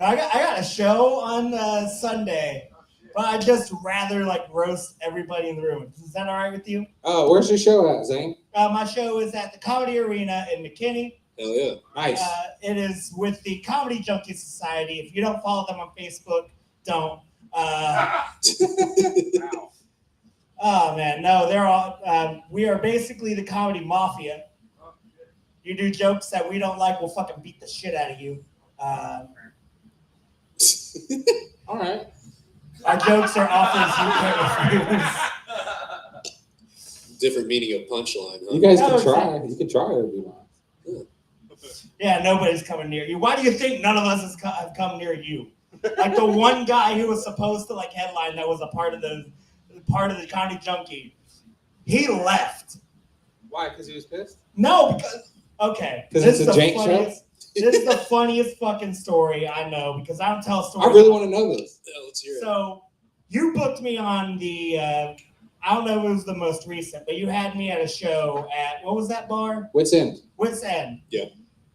I got a show on Sunday, but I'd just rather like roast everybody in the room. Is that all right with you? Where's your show at, Zane? My show is at the Comedy Arena in McKinney. Hell yeah. Nice. It is with the Comedy Junkie Society. If you don't follow them on Facebook, don't. Wow. Oh man, no, they're all. We are basically the comedy mafia. You do jokes that we don't like, we'll fucking beat the shit out of you. All right. Our jokes are offers you can't refuse. Different meaning of punchline, huh? You guys No, can it's try. not. You can try it if you want. Yeah, nobody's coming near you. Why do you think none of us have come near you? Like the one guy who was supposed to like headline that was a part of the Comedy Junkie, he left. Why? Because he was pissed? No, because okay. 'Cause this it's is a the jank show? funniest. This is the funniest fucking story I know because I don't tell I stories. really want to know this. Yeah, let's hear it. So you booked me on the. I don't know if it was the most recent, but you had me at a show at what was that bar? Wits End. Wits End. Yeah.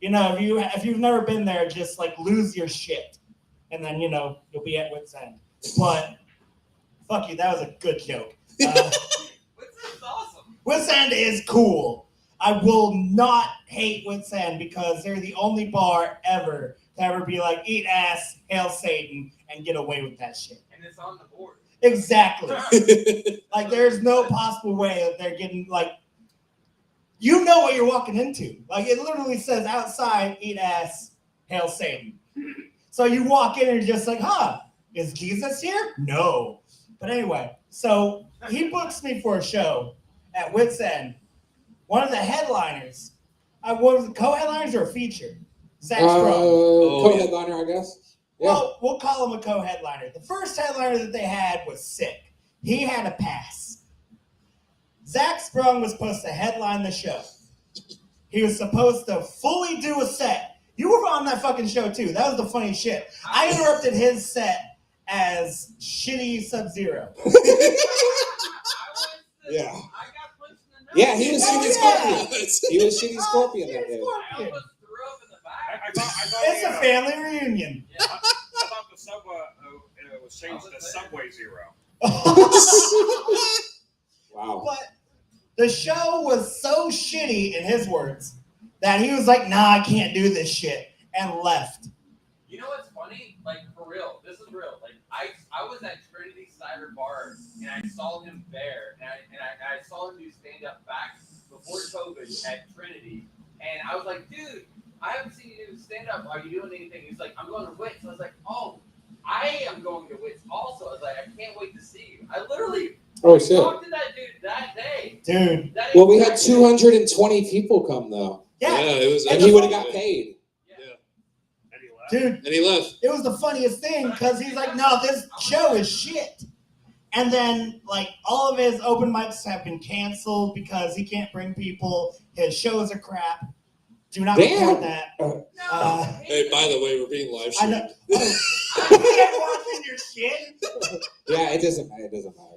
You know, if you've never been there, just like lose your shit, and then you'll be at Wits End. But fuck you, that was a good joke. What's awesome? Wits End is cool. I will not hate Wits End because they're the only bar ever to ever be like eat ass, hail Satan, and get away with that shit. And it's on the board. Exactly. Like there's no possible way that they're getting like. You know what you're walking into. Like it literally says outside, eat ass, hail Satan. So you walk in and you're just like, huh, is Jesus here? No. But anyway, so he books me for a show at Wits End. One of the headliners, what was it, co-headliners or a feature? Zach Sprung. Co-headliner, I guess. Yeah. Well, we'll call him a co-headliner. The first headliner that they had was sick. He had a pass. Zach Sprung was supposed to headline the show. He was supposed to fully do a set. You were on that fucking show too. That was the funny shit. I interrupted his set as shitty Sub-Zero. Yeah. I got punched in the nose. Yeah, he was Oh, shitty yeah. Scorpion. He was shitty Scorpion that day. I almost threw up in the back. I thought It's a family reunion. I thought the sub was changed to Subway Zero. Wow. But the show was so shitty, in his words, that he was like, nah, I can't do this shit, and left. You know what's funny? Like, for real. This is real. Like, I was at Trinity Cider Bar, and I saw him there, and I saw him do stand-up back before COVID at Trinity, and I was like, dude, I haven't seen you do stand-up. Are you doing anything? He's like, I'm going to Wits. I was like, oh, I am going to Wits also. I was like, I can't wait to see you. I literally shit. talked to that dude that day. Dude. That Well, we had exact day. 220 people come though, Yeah, it was. and he would have got paid. And he left. dude. And he left. It was the funniest thing because he's like, no, this show is shit. And then, like, all of his open mics have been canceled because he can't bring people. His shows are crap. Do not record that. Hey, by the way, we're being live I know. streamed. I can't watch your shit. Yeah, it doesn't matter. It doesn't matter.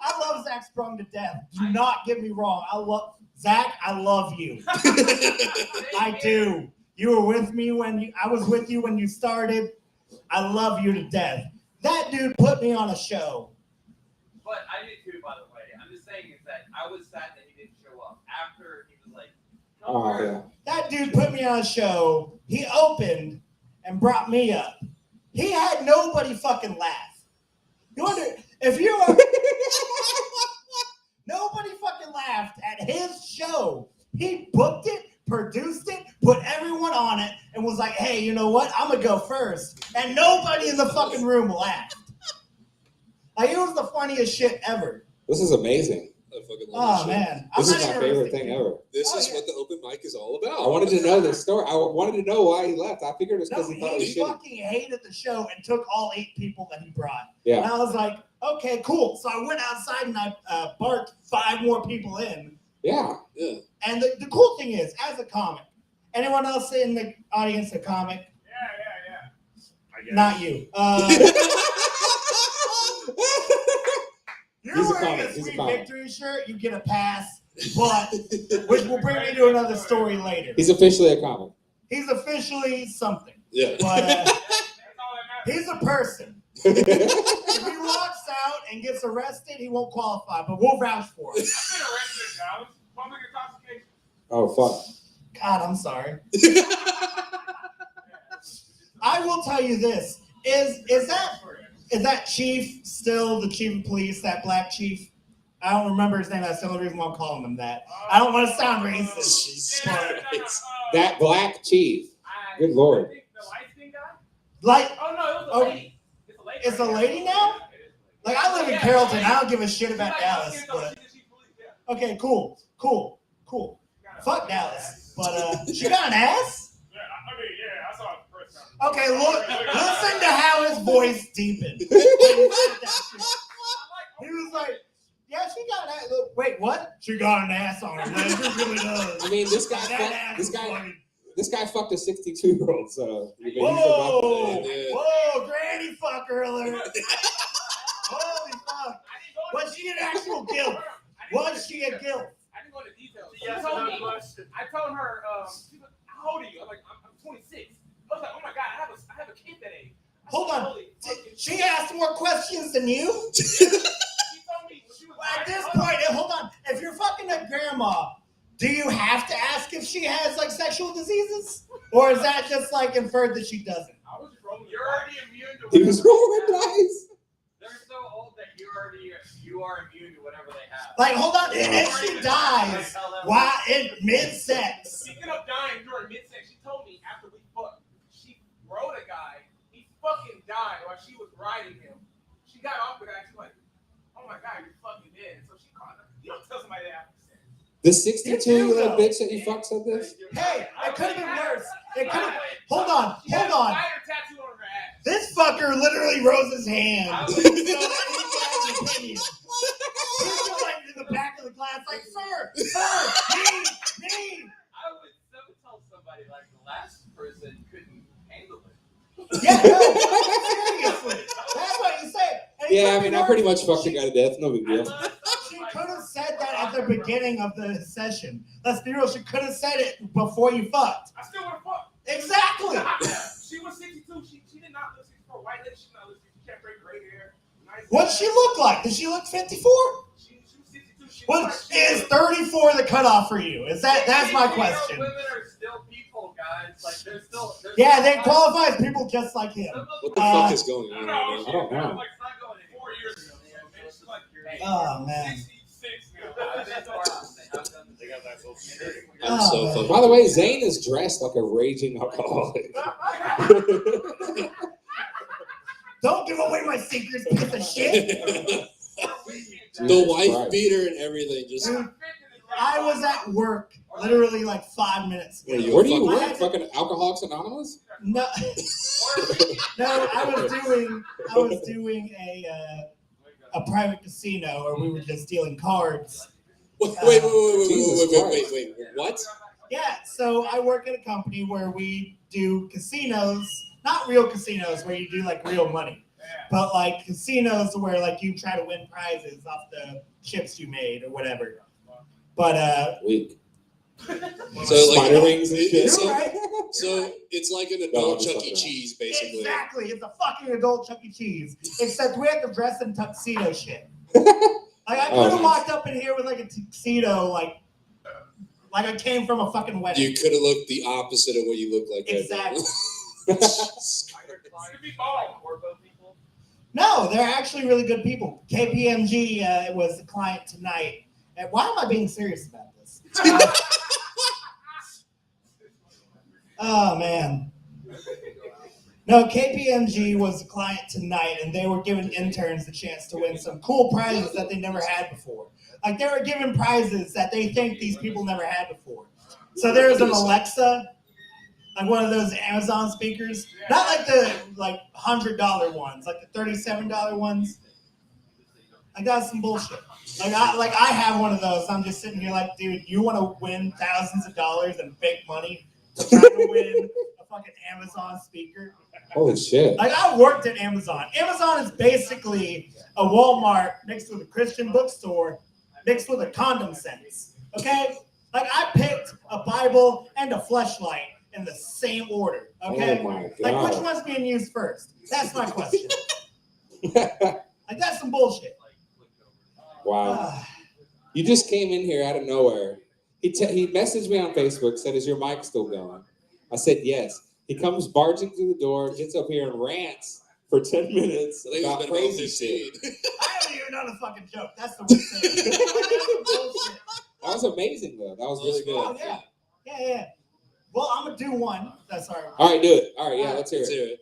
I love Zach Sprung to death. Do not get me wrong. I love Zach. I love you. I do. You were with me I was with you when you started. I love you to death. That dude put me on a show. But I did too, by the way. I'm just saying is that I was sad that he didn't show up. After he was like, come Oh on. yeah. That dude put me on a show. He opened and brought me up. He had nobody fucking laugh. You wonder if you are nobody fucking laughed at his show. He booked it, produced it, put everyone on it, and was like, hey, you know what? I'm gonna go first. And nobody in the fucking room laughed. Like it was the funniest shit ever. This is amazing. I fucking love Oh this shit. man. This I'm is not my favorite interested, thing dude. ever. This Oh, is yeah. what the open mic is all about. I wanted to know this story. I wanted to know why he left. I figured it's No, because he thought it was he shitty. fucking hated the show and took all 8 people that he brought. Yeah. And I was like, okay, cool. So I went outside and I barked 5 more people in. Yeah. Yeah. And the cool thing is, as a comic, anyone else in the audience a comic? I guess. Not you. You're He's a wearing comic. a He's a Sweet comic. Victory shirt, you get a pass, but which will bring me to another story later. He's officially a comic. He's officially something, Yeah. but That's all that matters. he's a person. If he walks out and gets arrested, he won't qualify, but we'll vouch for him. I've been arrested, guys. Public intoxication. Oh fuck. God, I'm sorry. I will tell you this: is that chief still the chief of police? That black chief? I don't remember his name. That's the only reason why I'm calling him that. I don't want to sound racist. That black chief. Good lord. The light skin guy? Like, Oh no, it was a lady. It's a lady. it's a lady now? Like, I live in Carrollton. I don't give a shit about Dallas. But okay, cool. Fuck Dallas. But she got an ass? Yeah, I mean, yeah, I saw it the first time. Okay, look, listen to how his voice deepened. He was like, yeah, she got an ass. Look, wait, what? She got an ass on her. Like, she really does. I mean, this guy fucked a 62-year-old. So whoa, granny fucker alert. Holy fuck. Was she an actual guilt? Was she a guilt? I didn't go into details. I told her, she was, how old are you? I'm like, I'm 26. I was like, oh my God, I have a kid that age. Hold on. She asked more questions than you? She told me when she was At this point, hold on. If you're fucking a grandma, do you have to ask if she has like sexual diseases? Or is that just like inferred that she doesn't? I was just rolling. You're already immune to he was rolling dice. They're so old that you are immune to whatever they have. Like, hold on. If she dies, why in mid-sex? Speaking of dying during mid-sex, she told me after we fucked, she rode a guy. He fucking died while she was riding him. She got off the guy. She's like, oh my God, you're fucking dead. So she called her. You don't tell somebody that after sex. The 62-year-old bitch that you fucked said this? Hey, it could have been worse. It could have. Hold on. She had a spider tattoo on her ass. This fucker literally rose his hand. So that he could have an opinion. He's just like in the back of the class, like, sir, me. I would tell somebody like the last person couldn't handle it. Yeah, no, seriously. That's what you say. Yeah, I mean, I pretty much fucked a guy to death. No big deal. She could have said that at the beginning of the session. Let's be real. She could have said it before you fucked. I still would have fucked. Exactly. She was 62. She did not look 64. White lady, she did not look 60. She kept great hair. Nice. What did she look like? Did she look 54? She was 62. What is 34 the cutoff for you? Is that's my question. Women are still people, guys. Like they're still. Yeah, they qualify as people just like him. What the fuck is going on right now? I don't know. Like, it's not going in 4 years ago. She's like, Oh man. 66 now. They got that social security. I'm so fucking. By the way, Zane is dressed like a raging alcoholic. Don't give away my secrets, piece of shit. The wife beater and everything. Just Dude, I was at work literally like 5 minutes ago. Where do you I work? had to- Fucking Alcoholics Anonymous? No, no, I was doing a private casino where we were just dealing cards. wait. What? Yeah, so I work at a company where we do casinos, not real casinos where you do like real money, but like casinos where like you try to win prizes off the chips you made or whatever. But Weak. So Spider like, rings and shit. so it's like an adult No, Chuck E. Cheese, basically. exactly, it's a fucking adult Chuck E. Cheese, except we had to dress in tuxedo shit. Like I could have walked up in here with like a tuxedo, like I came from a fucking wedding. You could have looked the opposite of what you look like. Exactly. People. No, they're actually really good people. KPMG was the client tonight. And why am I being serious about this? Oh, man. No, KPMG was the client tonight, and they were giving interns the chance to win some cool prizes that they never had before. Like, they were giving prizes that they think these people never had before. So there's an Alexa, like one of those Amazon speakers. Not like the $100 ones, like the $37 ones. I got some bullshit. Like I have one of those. I'm just sitting here like, dude, you want to win thousands of dollars and fake money to try to win a fucking Amazon speaker? Holy shit. Like I worked at Amazon. Amazon is basically a Walmart mixed with a Christian bookstore mixed with a condom sense. Okay? Like I picked a Bible and a fleshlight in the same order. Okay? Oh my God. Like which one's being used first? That's my question. Like that's some bullshit. Wow. You just came in here out of nowhere. He messaged me on Facebook, said, "Is your mic still going?" I said, "Yes." He comes barging through the door, gets up here and rants for 10 minutes I think about it's been about crazy 15. shit. I haven't even done a fucking joke. That's the worst thing. That's some bullshit. That was amazing, though. That was really Oh, good. yeah. Yeah. Well, I'm going to do one. That's all right. All right, do it. All right, yeah, let's hear Let's it. hear it.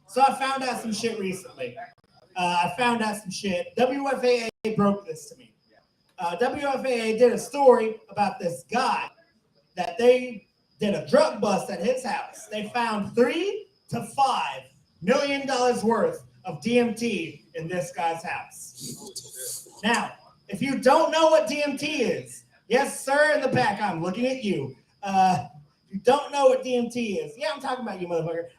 So I found out some shit recently. WFAA broke this to me. WFAA did a story about this guy that they did a drug bust at his house. They found $3 to $5 million worth of DMT in this guy's house. Now, if you don't know what DMT is, yes, sir, in the back, I'm looking at you. If you don't know what DMT is, yeah, I'm talking about you, motherfucker.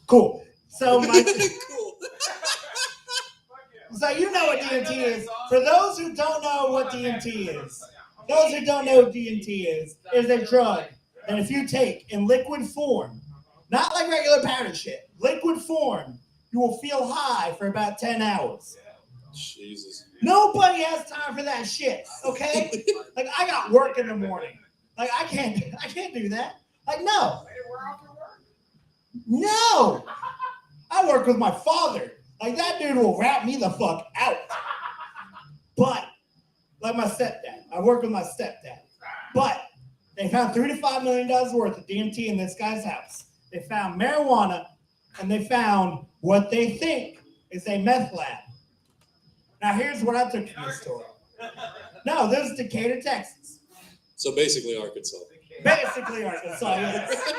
Cool. So Cool. So you know what DMT is. For those who don't know what DMT is, is a drug that if you take in liquid form, not like regular powder shit, liquid form, you will feel high for about 10 hours. Jesus. Nobody has time for that shit, okay? Like, I got work in the morning. Like, I can't do that. Like, no. No. I work with my father. Like, that dude will rat me the fuck out. But, like my stepdad, I work with my stepdad. But they found $3 to $5 million worth of DMT in this guy's house. They found marijuana, and they found what they think is a meth lab. Now, here's what I took from this story. No, this is Decatur, Texas. So basically Arkansas. Basically Arkansas, yes.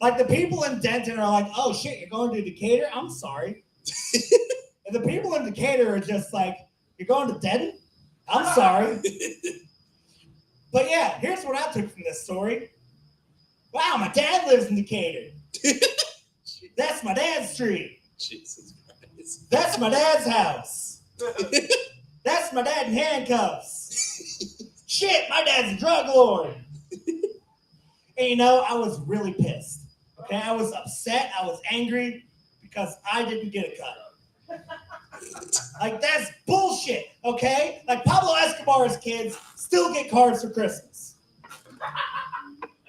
Like, the people in Denton are like, oh, shit, you're going to Decatur? I'm sorry. And the people in Decatur are just like, you're going to Denton? I'm sorry. But, yeah, here's what I took from this story. Wow, my dad lives in Decatur. That's my dad's street. Jesus Christ. That's my dad's house. That's my dad in handcuffs. Shit, my dad's a drug lord. And, you know, I was really pissed. Okay, I was upset. I was angry because I didn't get a cut. Like, that's bullshit, okay? Like, Pablo Escobar's kids still get cards for Christmas.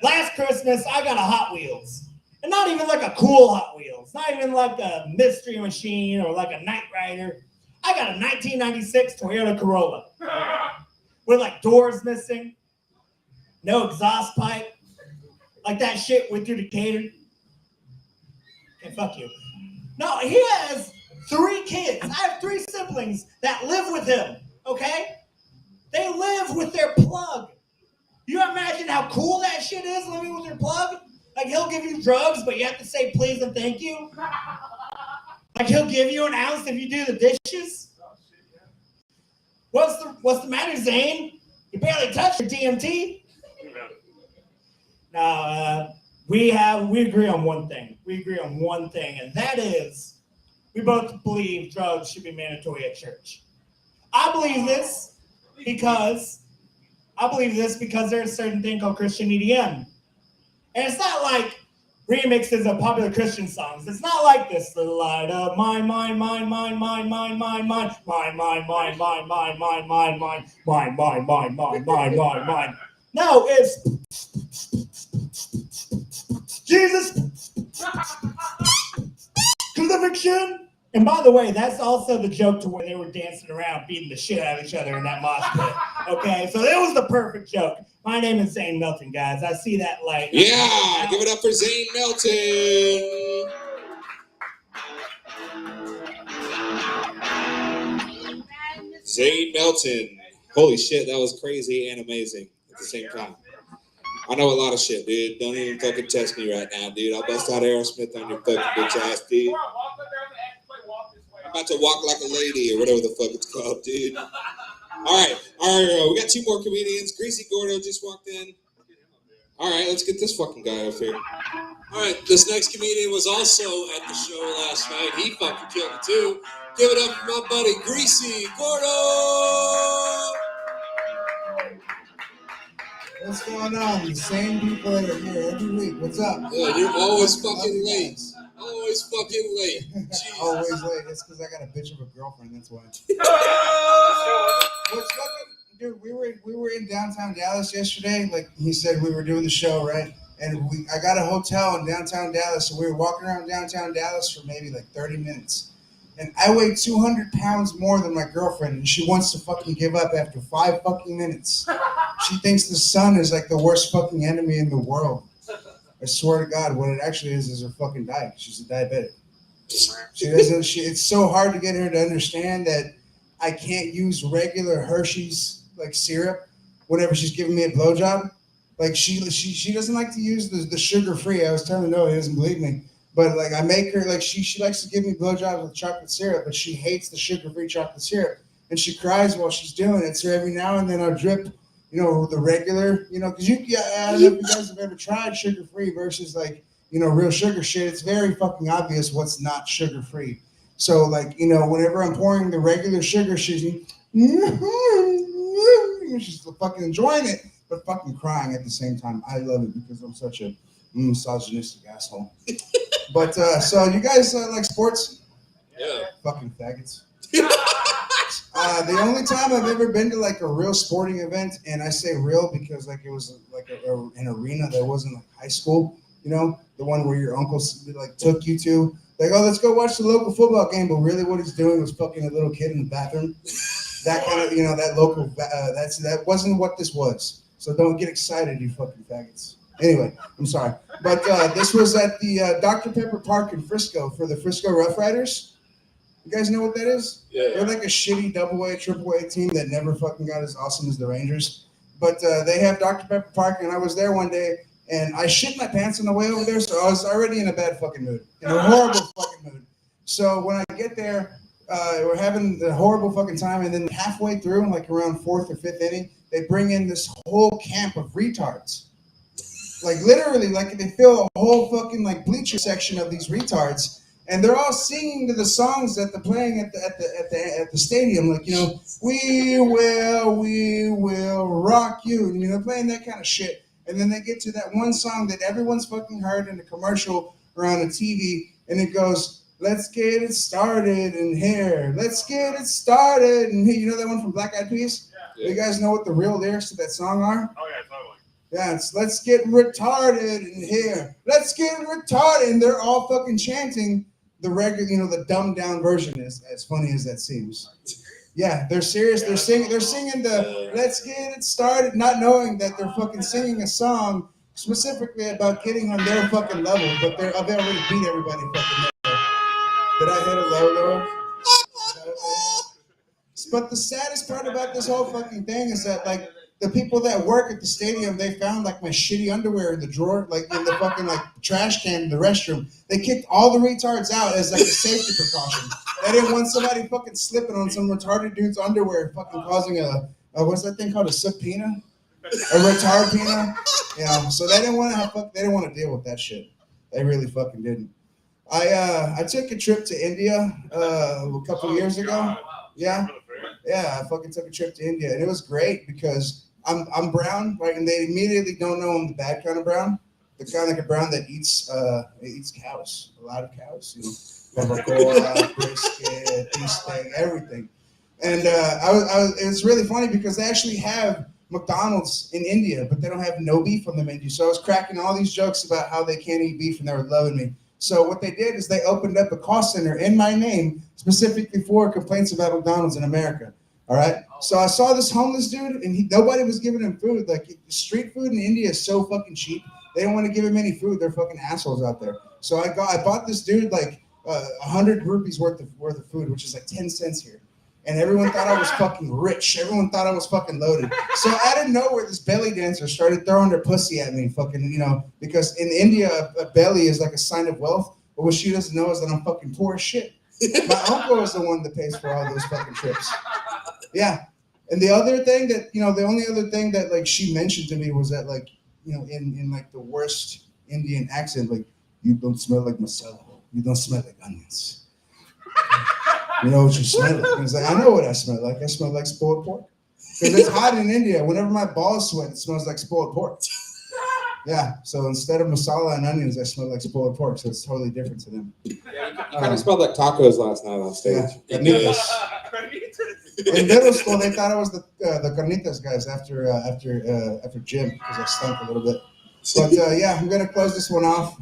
Last Christmas, I got a Hot Wheels. And not even like a cool Hot Wheels. Not even like a Mystery Machine or like a Knight Rider. I got a 1996 Toyota Corolla. With like doors missing. No exhaust pipe. Like that shit went through Decatur. Okay, fuck you. No, he has 3 kids. I have 3 siblings that live with him, okay? They live with their plug. You imagine how cool that shit is, living with your plug? Like, he'll give you drugs, but you have to say please and thank you. Like, he'll give you an ounce if you do the dishes. What's the matter, Zane? You barely touched your DMT. Now, we agree on one thing. And that is, we both believe drugs should be mandatory at church. I believe this because there's a certain thing called Christian EDM. And it's not like remixes of popular Christian songs. It's not like this. The light of mine. No, it's Jesus. Conviction. And by the way, that's also the joke to where they were dancing around, beating the shit out of each other in that mosh pit. Okay, so it was the perfect joke. My name is Zane Melton, guys. I see that light. Yeah, give it up for Zane Melton. Zane Melton. Holy shit, that was crazy and amazing at the same time. I know a lot of shit, dude. Don't even fucking test me right now, dude. I'll bust out Aerosmith on your fucking bitch ass, dude. I'm about to walk like a lady or whatever the fuck it's called, dude. All right, we got 2 more comedians. Greasy Gordo just walked in. All right, let's get this fucking guy up here. All right, this next comedian was also at the show last night. He fucking killed it too. Give it up for my buddy Greasy Gordo. What's going on? The same people that are here every week. What's up? Yeah, you're always fucking late. Always always fucking late. Jesus. Always late. It's because I got a bitch of a girlfriend. That's why. What's fucking, dude? We were in downtown Dallas yesterday. Like he said, we were doing the show, right? And I got a hotel in downtown Dallas, so we were walking around downtown Dallas for maybe like 30 minutes. And I weigh 200 pounds more than my girlfriend, and she wants to fucking give up after 5 fucking minutes. She thinks the sun is like the worst fucking enemy in the world. I swear to God, what it actually is her fucking diet. She's a diabetic. She doesn't. It's so hard to get her to understand that I can't use regular Hershey's like syrup whenever she's giving me a blowjob. Like she doesn't like to use the sugar free. I was telling her no, he doesn't believe me. But like I make her like she likes to give me blowjobs with chocolate syrup, but she hates the sugar-free chocolate syrup, and she cries while she's doing it. So every now and then I'll drip, the regular, because I don't know if you guys have ever tried sugar-free versus like real sugar shit. It's very fucking obvious what's not sugar-free. So like whenever I'm pouring the regular sugar, she's fucking enjoying it, but fucking crying at the same time. I love it because I'm such a misogynistic asshole. But so you guys like sports? Yeah. Fucking faggots. The only time I've ever been to like a real sporting event, and I say real because like it was like an arena that wasn't like high school, the one where your uncle like took you to, like, oh, let's go watch the local football game, but really what he's doing was fucking a little kid in the bathroom. That kind of, that local, that wasn't what this was. So don't get excited, you fucking faggots. Anyway, I'm sorry. But this was at the Dr. Pepper Park in Frisco for the Frisco Rough Riders. You guys know what that is? Yeah. They're like a shitty double-A, triple-A team that never fucking got as awesome as the Rangers. But they have Dr. Pepper Park, and I was there one day, and I shit my pants on the way over there, so I was already in a bad fucking mood, in a horrible fucking mood. So when I get there, we're having the horrible fucking time, and then halfway through, like around 4th or 5th inning, they bring in this whole camp of retards. Like literally, like they fill a whole fucking like bleacher section of these retards, and they're all singing to the songs that they're playing at the stadium. Like we will rock you, and playing that kind of shit. And then they get to that one song that everyone's fucking heard in the commercial or on the TV, and it goes, "Let's get it started in here. Let's get it started." And you know that one from Black Eyed Peas? Yeah. You guys know what the real lyrics to that song are? Oh yeah, totally. Yeah, it's "Let's get retarded in here. Let's get retarded," and they're all fucking chanting the regular, the dumbed down version. Is as funny as that seems. Yeah, they're serious. They're singing the "Let's get it started," not knowing that they're fucking singing a song specifically about getting on their fucking level, but they've already beat everybody fucking there. Did I hit a low, Laura? But the saddest part about this whole fucking thing is that like the people that work at the stadium, they found like my shitty underwear in the drawer, like in the fucking like trash can in the restroom. They kicked all the retards out as like a safety precaution. They didn't want somebody fucking slipping on some retarded dude's underwear, fucking causing a what's that thing called, a subpoena, a retardpena. So they didn't want to deal with that shit. They really fucking didn't. I took a trip to India a couple years ago. Yeah, I fucking took a trip to India, and it was great because I'm brown, right? And they immediately don't know I'm the bad kind of brown, the kind of like a brown that eats cows, a lot of cows, barbacoa, brisket, beefsteak, everything. And it was really funny because they actually have McDonald's in India, but they don't have no beef on the menu. So I was cracking all these jokes about how they can't eat beef, and they were loving me. So what they did is they opened up a call center in my name specifically for complaints about McDonald's in America. All right. So I saw this homeless dude, and nobody was giving him food. Like street food in India is so fucking cheap. They don't want to give him any food. They're fucking assholes out there. So I bought this dude like 100 rupees worth of food, which is like 10 cents here. And everyone thought I was fucking rich. Everyone thought I was fucking loaded. So out of nowhere, this belly dancer started throwing their pussy at me, fucking, because in India, a belly is like a sign of wealth. But what she doesn't know is that I'm fucking poor as shit. My uncle is the one that pays for all those fucking trips. Yeah. And the other thing that, the only other thing that like she mentioned to me was that like, in like the worst Indian accent, like, "You don't smell like masala. You don't smell like onions. You know what you smell like?" And it's like, I know what I smell like. I smell like spoiled pork. Because it's hot in India. Whenever my balls sweat, it smells like spoiled pork. Yeah, so instead of masala and onions, I smell like spoiled pork, so it's totally different to them. You kind of smelled like tacos last night on stage. Yeah. Carnitas. In middle school, they thought I was the carnitas guys after gym because I stunk a little bit. But yeah, I'm gonna close this one off.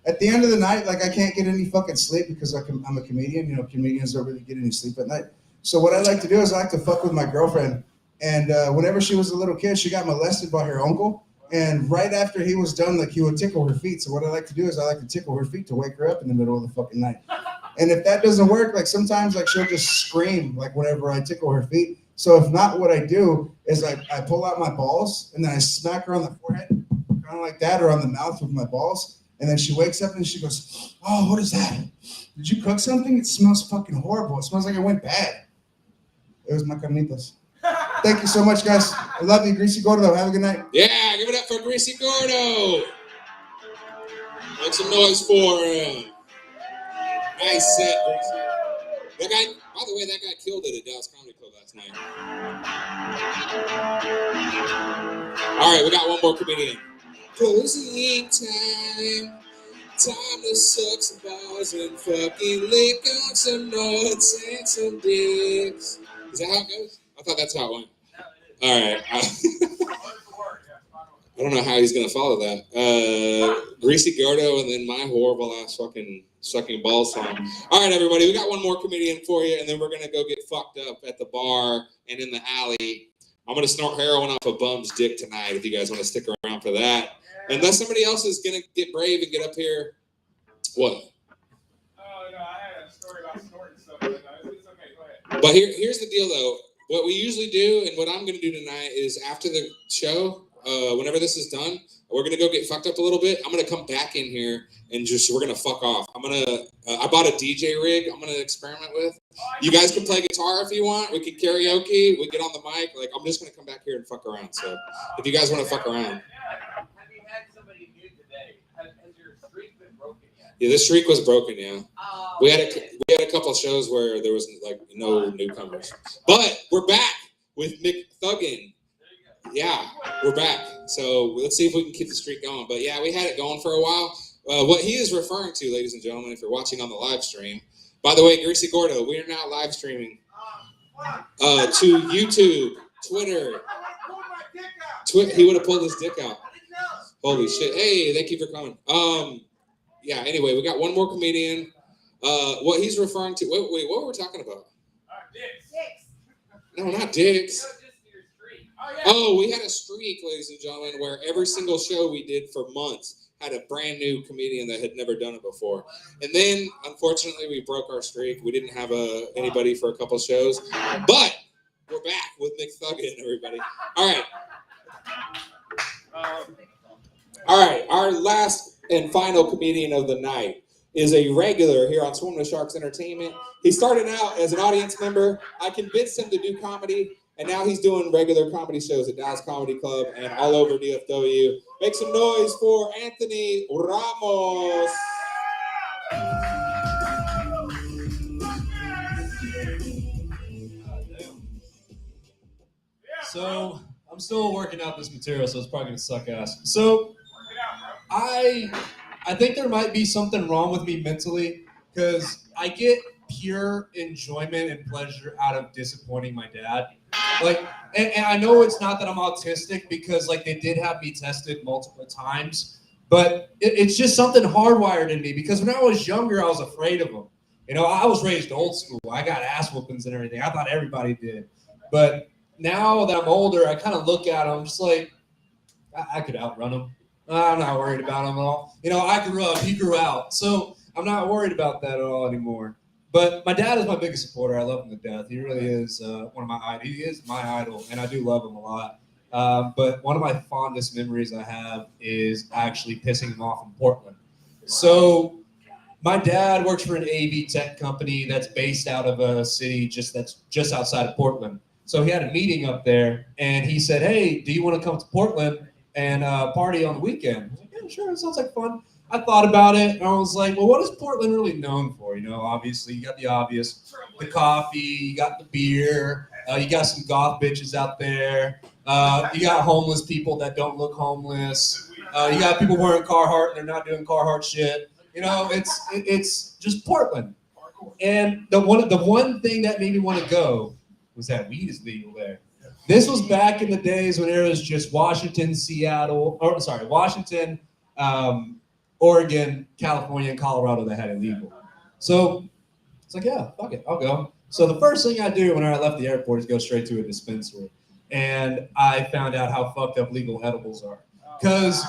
At the end of the night, like I can't get any fucking sleep because I'm a comedian. You know, comedians don't really get any sleep at night. So what I like to do is I like to fuck with my girlfriend. And whenever she was a little kid, she got molested by her uncle. And right after he was done, like he would tickle her feet. So what I like to do is I like to tickle her feet to wake her up in the middle of the fucking night. And if that doesn't work, like sometimes like she'll just scream like whenever I tickle her feet. So if not, what I do is I pull out my balls and then I smack her on the forehead, kind of like that, or on the mouth with my balls. And then she wakes up and she goes, "Oh, what is that? Did you cook something? It smells fucking horrible. It smells like it went bad." It was my carnitas. Thank you so much, guys. I love you, Greasy Gordo. Have a good night. Yeah, give it up for Greasy Gordo. Make some noise for him. Nice set, Greasy. That guy, by the way, that guy killed it at Dallas Comedy Club last night. All right, we got one more comedian. Closing time. Time to suck some balls and fucking lick on some nuts and some dicks. Is that how it goes? I thought that's how it went. All right. I don't know how he's going to follow that. Greasy Gordo and then my horrible ass fucking sucking balls song. All right, everybody. We got one more comedian for you, and then we're going to go get fucked up at the bar and in the alley. I'm going to snort heroin off a bum's dick tonight if you guys want to stick around for that. Unless somebody else is going to get brave and get up here. What? Oh, no, I had a story about snorting stuff. It's okay, go ahead. But here's the deal, though. What we usually do and what I'm going to do tonight is after the show, whenever this is done, we're going to go get fucked up a little bit. I'm going to come back in here and we're going to fuck off. I bought a DJ rig I'm going to experiment with. You guys can play guitar if you want. We can karaoke. We get on the mic. Like, I'm just going to come back here and fuck around. So if you guys want to fuck around. Have you had somebody new today? Has your streak been broken yet? Yeah, this streak was broken, yeah. We had a couple of shows where there was like no newcomers. But we're back with McThuggin. Yeah, we're back. So let's see if we can keep the streak going. But yeah, we had it going for a while. What he is referring to, ladies and gentlemen, if you're watching on the live stream, by the way, Greasy Gordo, we are now live streaming to YouTube, Twitter. He would have pulled his dick out. Holy shit. Hey, thank you for coming. Yeah, anyway, we got one more comedian. What he's referring to, wait, what were we talking about? Dicks. No, not dicks. No, just your streak. Oh, we had a streak, ladies and gentlemen, where every single show we did for months had a brand new comedian that had never done it before. And then, unfortunately, we broke our streak. We didn't have anybody for a couple shows. But we're back with McThuggin, everybody. All right. All right, our last and final comedian of the night is a regular here on Swim with Sharks Entertainment. He started out as an audience member. I convinced him to do comedy, and now he's doing regular comedy shows at Dallas Comedy Club and all over DFW. Make some noise for Anthony Ramos. So I'm still working out this material, so it's probably gonna suck ass. So I think there might be something wrong with me mentally because I get pure enjoyment and pleasure out of disappointing my dad. Like, and I know it's not that I'm autistic because like they did have me tested multiple times, but it's just something hardwired in me because when I was younger, I was afraid of him. You know, I was raised old school. I got ass whoopings and everything. I thought everybody did. But now that I'm older, I kind of look at him just like, I could outrun him. I'm not worried about him at all. You know, I grew up, he grew out. So I'm not worried about that at all anymore. But my dad is my biggest supporter. I love him to death. He really is one of my idols. He is my idol, and I do love him a lot. But one of my fondest memories I have is actually pissing him off in Portland. So my dad works for an AV tech company that's based out of a city that's just outside of Portland. So he had a meeting up there, and he said, "Hey, do you want to come to Portland and party on the weekend?" I was like, "Yeah, sure. It sounds like fun." I thought about it, and I was like, well, what is Portland really known for? You know, obviously, you got the obvious, the coffee, you got the beer, you got some goth bitches out there, you got homeless people that don't look homeless, You got people wearing Carhartt and they're not doing Carhartt shit. You know, it's just Portland. And the one thing that made me want to go was that weed is legal there. This was back in the days when it was just Washington, Oregon, California, and Colorado that had it legal. So it's like, yeah, fuck it, I'll go. So the first thing I do when I left the airport is go straight to a dispensary. And I found out how fucked up legal edibles are. Because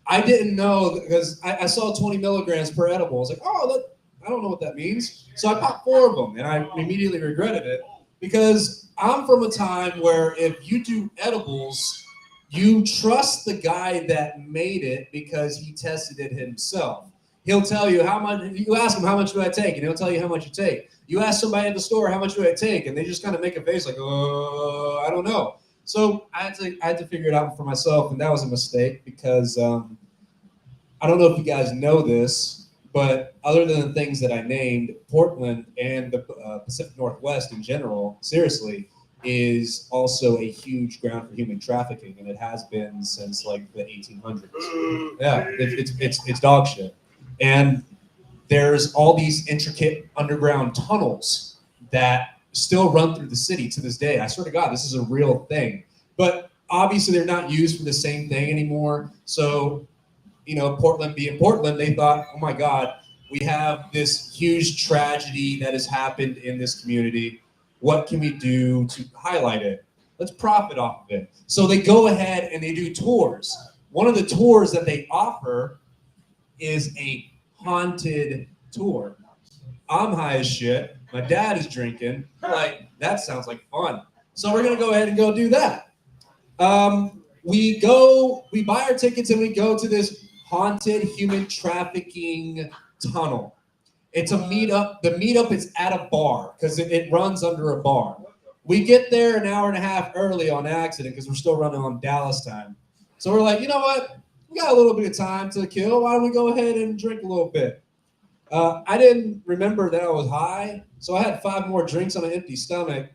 I didn't know, because I saw 20 milligrams per edible. I was like, oh, I don't know what that means. So I popped 4 of them, and I immediately regretted it. Because I'm from a time where if you do edibles, you trust the guy that made it because he tested it himself. He'll tell you how much, if you ask him how much do I take, and he'll tell you how much you take. You ask somebody at the store, how much do I take? And they just kind of make a face like, I don't know. So I had to figure it out for myself, and that was a mistake because I don't know if you guys know this, but other than the things that I named, Portland and the Pacific Northwest in general, seriously, is also a huge ground for human trafficking, and it has been since like the 1800s. Yeah, it's dog shit. And there's all these intricate underground tunnels that still run through the city to this day. I swear to God, this is a real thing. But obviously they're not used for the same thing anymore. So, you know, Portland being Portland, they thought, oh my God, we have this huge tragedy that has happened in this community. What can we do to highlight it? Let's profit off of it. So they go ahead and they do tours. One of the tours that they offer is a haunted tour. I'm high as shit. My dad is drinking. Like, that sounds like fun. So we're gonna go ahead and go do that. We buy our tickets and we go to this haunted human trafficking tunnel. It's a meetup. The meetup is at a bar because it runs under a bar. We get there an hour and a half early on accident because we're still running on Dallas time. So we're like, you know what? We got a little bit of time to kill. Why don't we go ahead and drink a little bit? I didn't remember that I was high, so I had 5 more drinks on an empty stomach.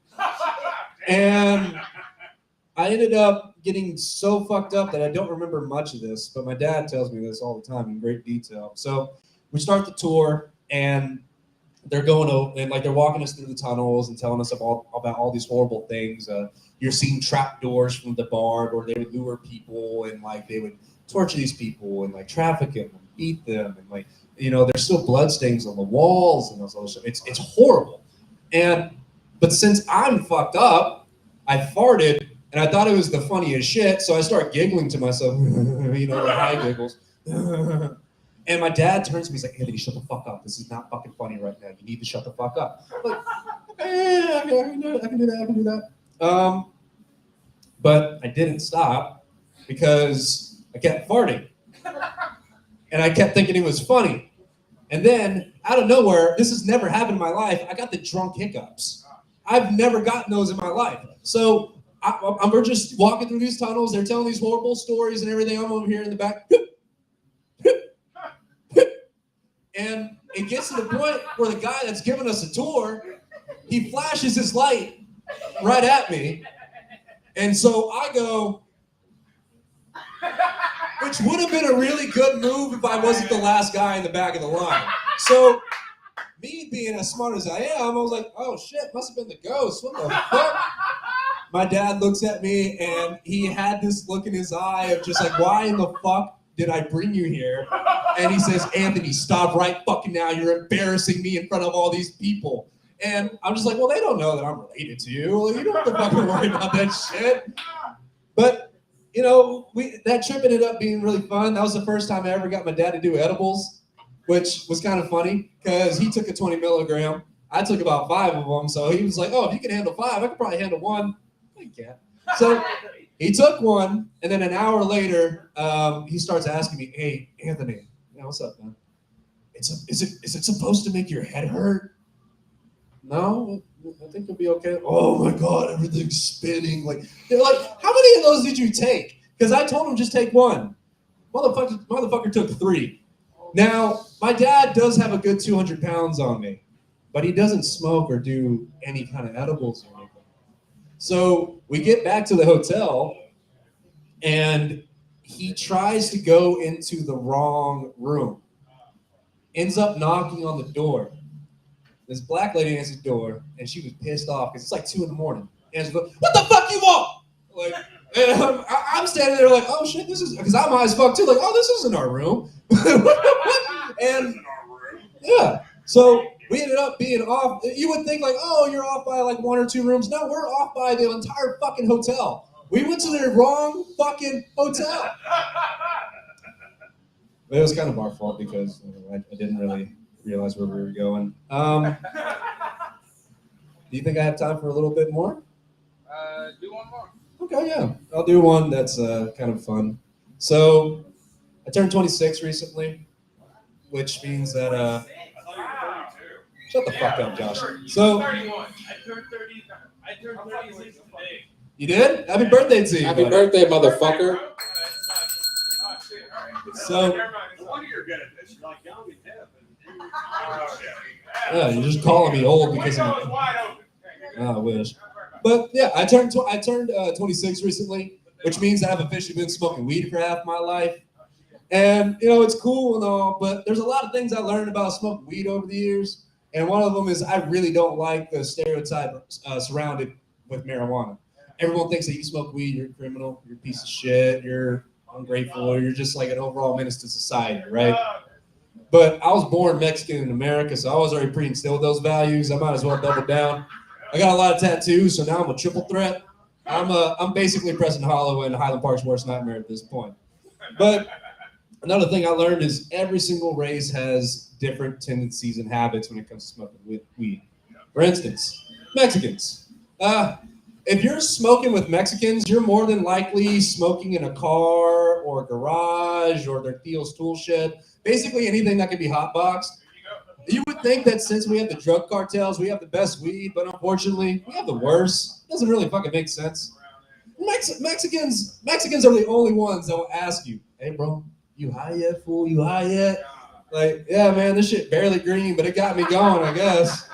And I ended up getting so fucked up that I don't remember much of this, but my dad tells me this all the time in great detail. So we start the tour, and they're going over, and like they're walking us through the tunnels and telling us about all these horrible things. You're seeing trap doors from the bar where they would lure people, and like they would torture these people and like traffic them and beat them, and like, you know, there's still blood stains on the walls and those other stuff. It's horrible. But since I'm fucked up, I farted and I thought it was the funniest shit, so I start giggling to myself, you know, the high giggles. And my dad turns to me, he's like, Anthony, shut the fuck up. This is not fucking funny right now. You need to shut the fuck up. I'm like, I can do that. But I didn't stop because I kept farting. And I kept thinking it was funny. And then, out of nowhere, this has never happened in my life, I got the drunk hiccups. I've never gotten those in my life. So we're just walking through these tunnels. They're telling these horrible stories and everything. I'm over here in the back. And it gets to the point where the guy that's giving us a tour, he flashes his light right at me. And so I go, which would have been a really good move if I wasn't the last guy in the back of the line. So me being as smart as I am, I was like, oh shit, must have been the ghost. What the fuck? My dad looks at me and he had this look in his eye of just like, why in the fuck did I bring you here? And he says, Anthony, stop right fucking now. You're embarrassing me in front of all these people. And I'm just like, well, they don't know that I'm related to you. You don't have to fucking worry about that shit. But, you know, that trip ended up being really fun. That was the first time I ever got my dad to do edibles, which was kind of funny because he took a 20 milligram. I took about 5 of them. So he was like, oh, if you can handle 5, I could probably handle 1. I can't. So he took 1, and then an hour later, he starts asking me, hey, Anthony, what's up, man? Is it supposed to make your head hurt? No, I think you'll be okay. Oh my God, everything's spinning. Like, they're like, how many of those did you take? Because I told him just take 1. Motherfucker took 3. Now, my dad does have a good 200 pounds on me, but he doesn't smoke or do any kind of edibles or anything. So we get back to the hotel, and he tries to go into the wrong room. Ends up knocking on the door. This black lady answers the door, and she was pissed off because it's like 2 a.m. And she's like, "What the fuck you want?" Like, and I'm standing there like, "Oh shit, this is," because I'm high as fuck too. Like, "Oh, this isn't our room." And yeah, so we ended up being off. You would think like, "Oh, you're off by like 1 or 2 rooms." No, we're off by the entire fucking hotel. We went to the wrong fucking hotel. But it was kind of our fault because I didn't really realize where we were going. Do you think I have time for a little bit more? Do one more. Okay, yeah. I'll do one that's kind of fun. So I turned 26 recently, which means that shut the fuck up, Josh. So 31. I turned 30. I turned 36 today. you did? Happy birthday to you. Happy buddy. birthday, motherfucker. So No wonder you're good at this. You're like young and hip. yeah, you're just calling me old because of Window is wide open. I wish. But yeah, I turned 26 recently, which means I've officially been smoking weed for half my life. And you know, it's cool and all, but there's a lot of things I learned about smoking weed over the years. And one of them is I really don't like the stereotype surrounded with marijuana. Everyone thinks that you smoke weed, you're a criminal, you're a piece of shit, you're ungrateful, or you're just like an overall menace to society, right? But I was born Mexican in America, so I was already pre-instilled with those values. I might as well double down. I got a lot of tattoos, so now I'm a triple threat. I'm basically President Hollow and Highland Park's worst nightmare at this point. But another thing I learned is every single race has different tendencies and habits when it comes to smoking weed. For instance, Mexicans. If you're smoking with Mexicans, you're more than likely smoking in a car or a garage or their tío's tool shed. Basically anything that can be hotboxed. You would think that since we have the drug cartels, we have the best weed, but unfortunately, we have the worst. It doesn't really fucking make sense. Mexicans are the only ones that will ask you, "Hey, bro, you high yet, fool? You high yet?" Like, yeah, man, this shit barely green, but it got me going, I guess.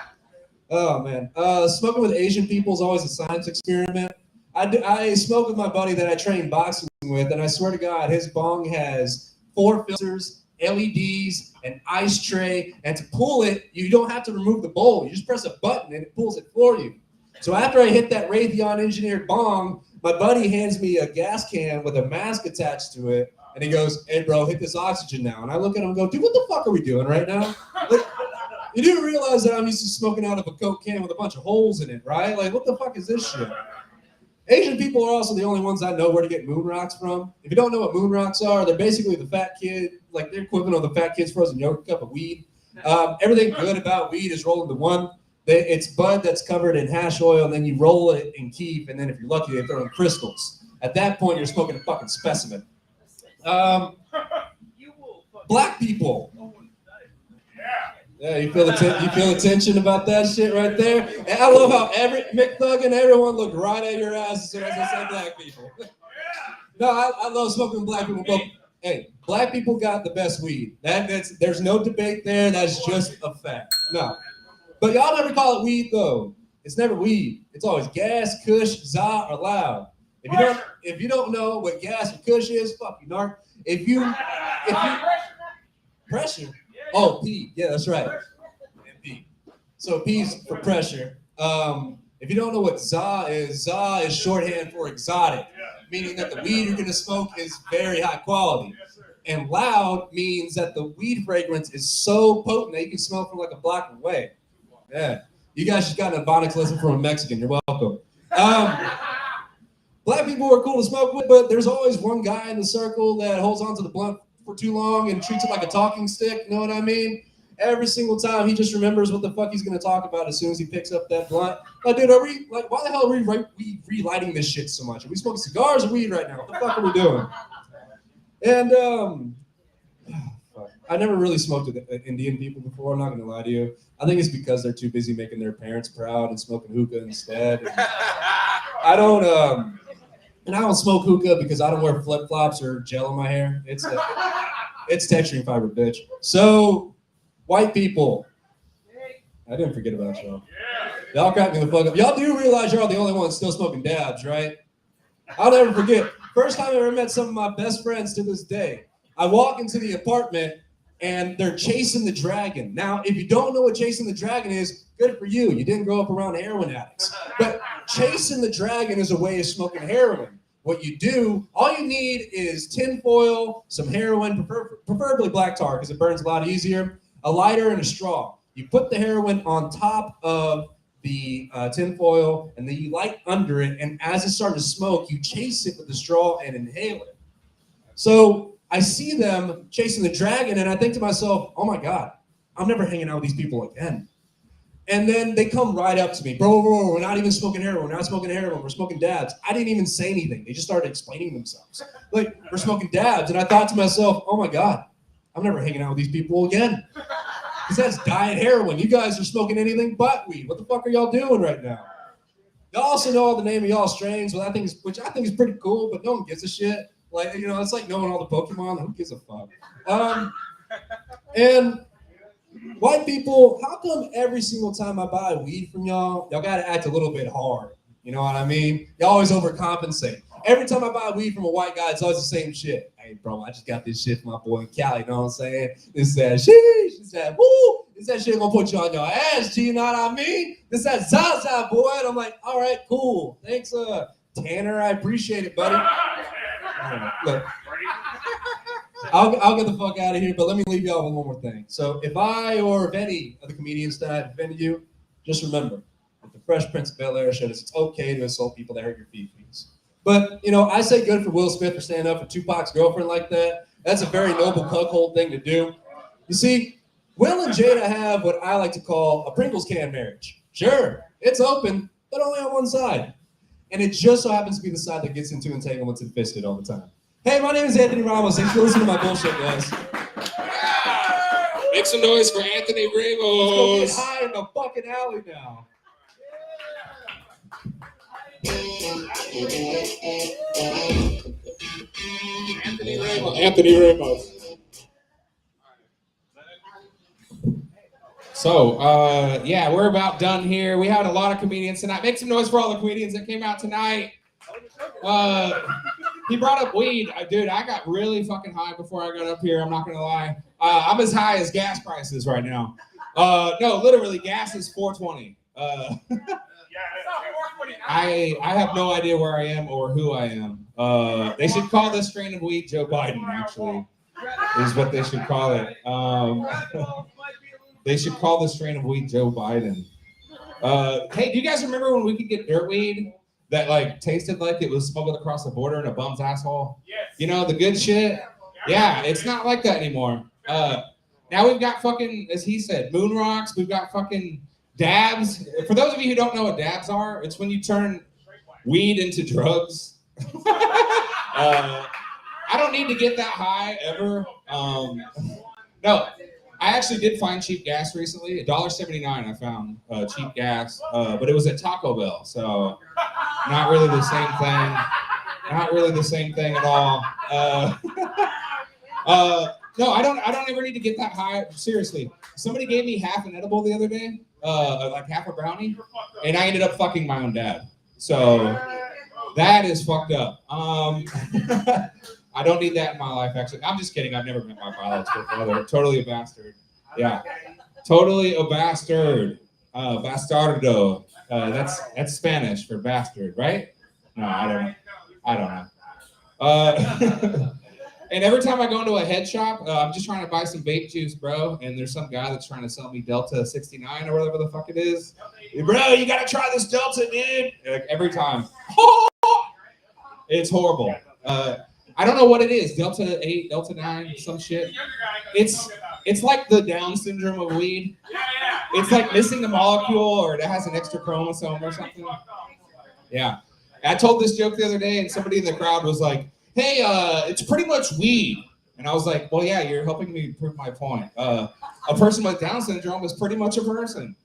Oh, man. Smoking with Asian people is always a science experiment. I smoke with my buddy that I train boxing with, and I swear to God, his bong has 4 filters, LEDs, an ice tray, and to pull it, you don't have to remove the bowl. You just press a button and it pulls it for you. So after I hit that Raytheon engineered bong, my buddy hands me a gas can with a mask attached to it, and he goes, "Hey, bro, hit this oxygen now." And I look at him and go, "Dude, what the fuck are we doing right now?" Like, you do realize that I'm used to smoking out of a Coke can with a bunch of holes in it, right? Like, what the fuck is this shit? Asian people are also the only ones I know where to get moon rocks from. If you don't know what moon rocks are, they're basically the fat kid, like they're equivalent of the fat kid's frozen yogurt cup of weed. Everything good about weed is rolled into one. It's bud that's covered in hash oil, and then you roll it in keef, and then if you're lucky, they throw in crystals. At that point, you're smoking a fucking specimen. Black people. Yeah, you feel the tension about that shit right there? And I love how Mick Thug and everyone looked right at your ass as soon as I said black people. No, I love smoking with black people. But hey, black people got the best weed. There's no debate there. That's just a fact. No. But y'all never call it weed though. It's never weed. It's always gas, kush, za, or loud. If you don't know what gas or kush is, fuck you, narc. If you pressure. Oh, P. Yeah, that's right. And P. So P's for pressure. If you don't know what za is shorthand for exotic, meaning that the weed you're gonna smoke is very high quality. And loud means that the weed fragrance is so potent that you can smell from like a block away. Yeah. You guys just got an ebonics lesson from a Mexican. You're welcome. Black people are cool to smoke with, but there's always one guy in the circle that holds onto the blunt for too long and treats it like a talking stick. You know what I mean? Every single time he just remembers what the fuck he's gonna talk about as soon as he picks up that blunt. Like, dude, why the hell are we relighting this shit so much? Are we smoking cigars or weed right now? What the fuck are we doing? And I never really smoked with Indian people before. I'm not gonna lie to you. I think it's because they're too busy making their parents proud and smoking hookah instead. And I don't smoke hookah because I don't wear flip flops or gel in my hair. It's texturing fiber, bitch. So, white people. I didn't forget about y'all. Y'all crack me the fuck up. Y'all do realize y'all the only ones still smoking dabs, right? I'll never forget. First time I ever met some of my best friends to this day. I walk into the apartment and they're chasing the dragon. Now, if you don't know what chasing the dragon is, good for you. You didn't grow up around heroin addicts. But chasing the dragon is a way of smoking heroin. What you do, all you need is tinfoil, some heroin, preferably black tar because it burns a lot easier, a lighter, and a straw. You put the heroin on top of the tinfoil, and then you light under it, and as it's starting to smoke, you chase it with the straw and inhale it. So I see them chasing the dragon, and I think to myself, oh my God, I'm never hanging out with these people again. And then they come right up to me, bro, we're not even smoking heroin, we're not smoking heroin, we're smoking dabs. I didn't even say anything. They just started explaining themselves. Like, we're smoking dabs, and I thought to myself, oh my God, I'm never hanging out with these people again. Because that's diet heroin. You guys are smoking anything but weed. What the fuck are y'all doing right now? Y'all also know all the name of y'all strains, which I think is pretty cool, but no one gives a shit. Like, you know, it's like knowing all the Pokemon. Who gives a fuck? And white people, how come every single time I buy weed from y'all gotta act a little bit hard? You know what I mean? Y'all always overcompensate. Every time I buy weed from a white guy, it's always the same shit. Hey, bro, I just got this shit from my boy in Cali, you know what I'm saying? This that sheesh, this that woo, this that shit gonna put you on your ass, G, you know what I mean? This that Zaza, boy. And I'm like, all right, cool. Thanks, Tanner, I appreciate it, buddy. Look, I'll get the fuck out of here, but let me leave y'all with one more thing. So if I or if any of the comedians that I've offended you, just remember, that the Fresh Prince of Bel-Air showed us it's okay to insult people that hurt your feelings. But, you know, I say good for Will Smith for standing up for Tupac's girlfriend like that. That's a very noble cuckold thing to do. You see, Will and Jada have what I like to call a Pringles can marriage. Sure, it's open, but only on one side. And it just so happens to be the side that gets into entanglements and fisted all the time. Hey, my name is Anthony Ramos. Thanks for listening to my bullshit, guys. Make some noise for Anthony Ramos. Let's go get high in the fucking alley now. Anthony Ramos. So, yeah, we're about done here. We had a lot of comedians tonight. Make some noise for all the comedians that came out tonight. He brought up weed. Dude, I got really fucking high before I got up here. I'm not going to lie. I'm as high as gas prices right now. No, literally, gas is $4.20. I have no idea where I am or who I am. They should call this strain of weed Joe Biden, actually, is what they should call it. They should call this strain of weed Joe Biden. Hey, do you guys remember when we could get dirt weed that like tasted like it was smuggled across the border in a bum's asshole? Yes. You know, the good shit? Yeah, it's not like that anymore. Now we've got fucking, as he said, moon rocks. We've got fucking dabs. For those of you who don't know what dabs are, it's when you turn weed into drugs. I don't need to get that high ever. No, I actually did find cheap gas recently. $1.79 I found cheap gas, but it was at Taco Bell, so not really the same thing. Not really the same thing at all. No, I don't ever need to get that high. Seriously, somebody gave me half an edible the other day, like half a brownie, and I ended up fucking my own dad. So that is fucked up. I don't need that in my life, actually. I'm just kidding. I've never met my biological father. Totally a bastard. Yeah, totally a bastard. Bastardo. That's Spanish for bastard, right? No, I don't know. And every time I go into a head shop, I'm just trying to buy some vape juice, bro. And there's some guy that's trying to sell me Delta 69 or whatever the fuck it is. Bro, you gotta try this Delta, dude. Like every time. It's horrible. I don't know what it is. Delta 8, Delta 9, some shit. It's like the Down syndrome of weed. It's like missing a molecule or it has an extra chromosome or something. Yeah. I told this joke the other day and somebody in the crowd was like, hey, it's pretty much weed. And I was like, well, yeah, you're helping me prove my point. A person with Down syndrome is pretty much a person.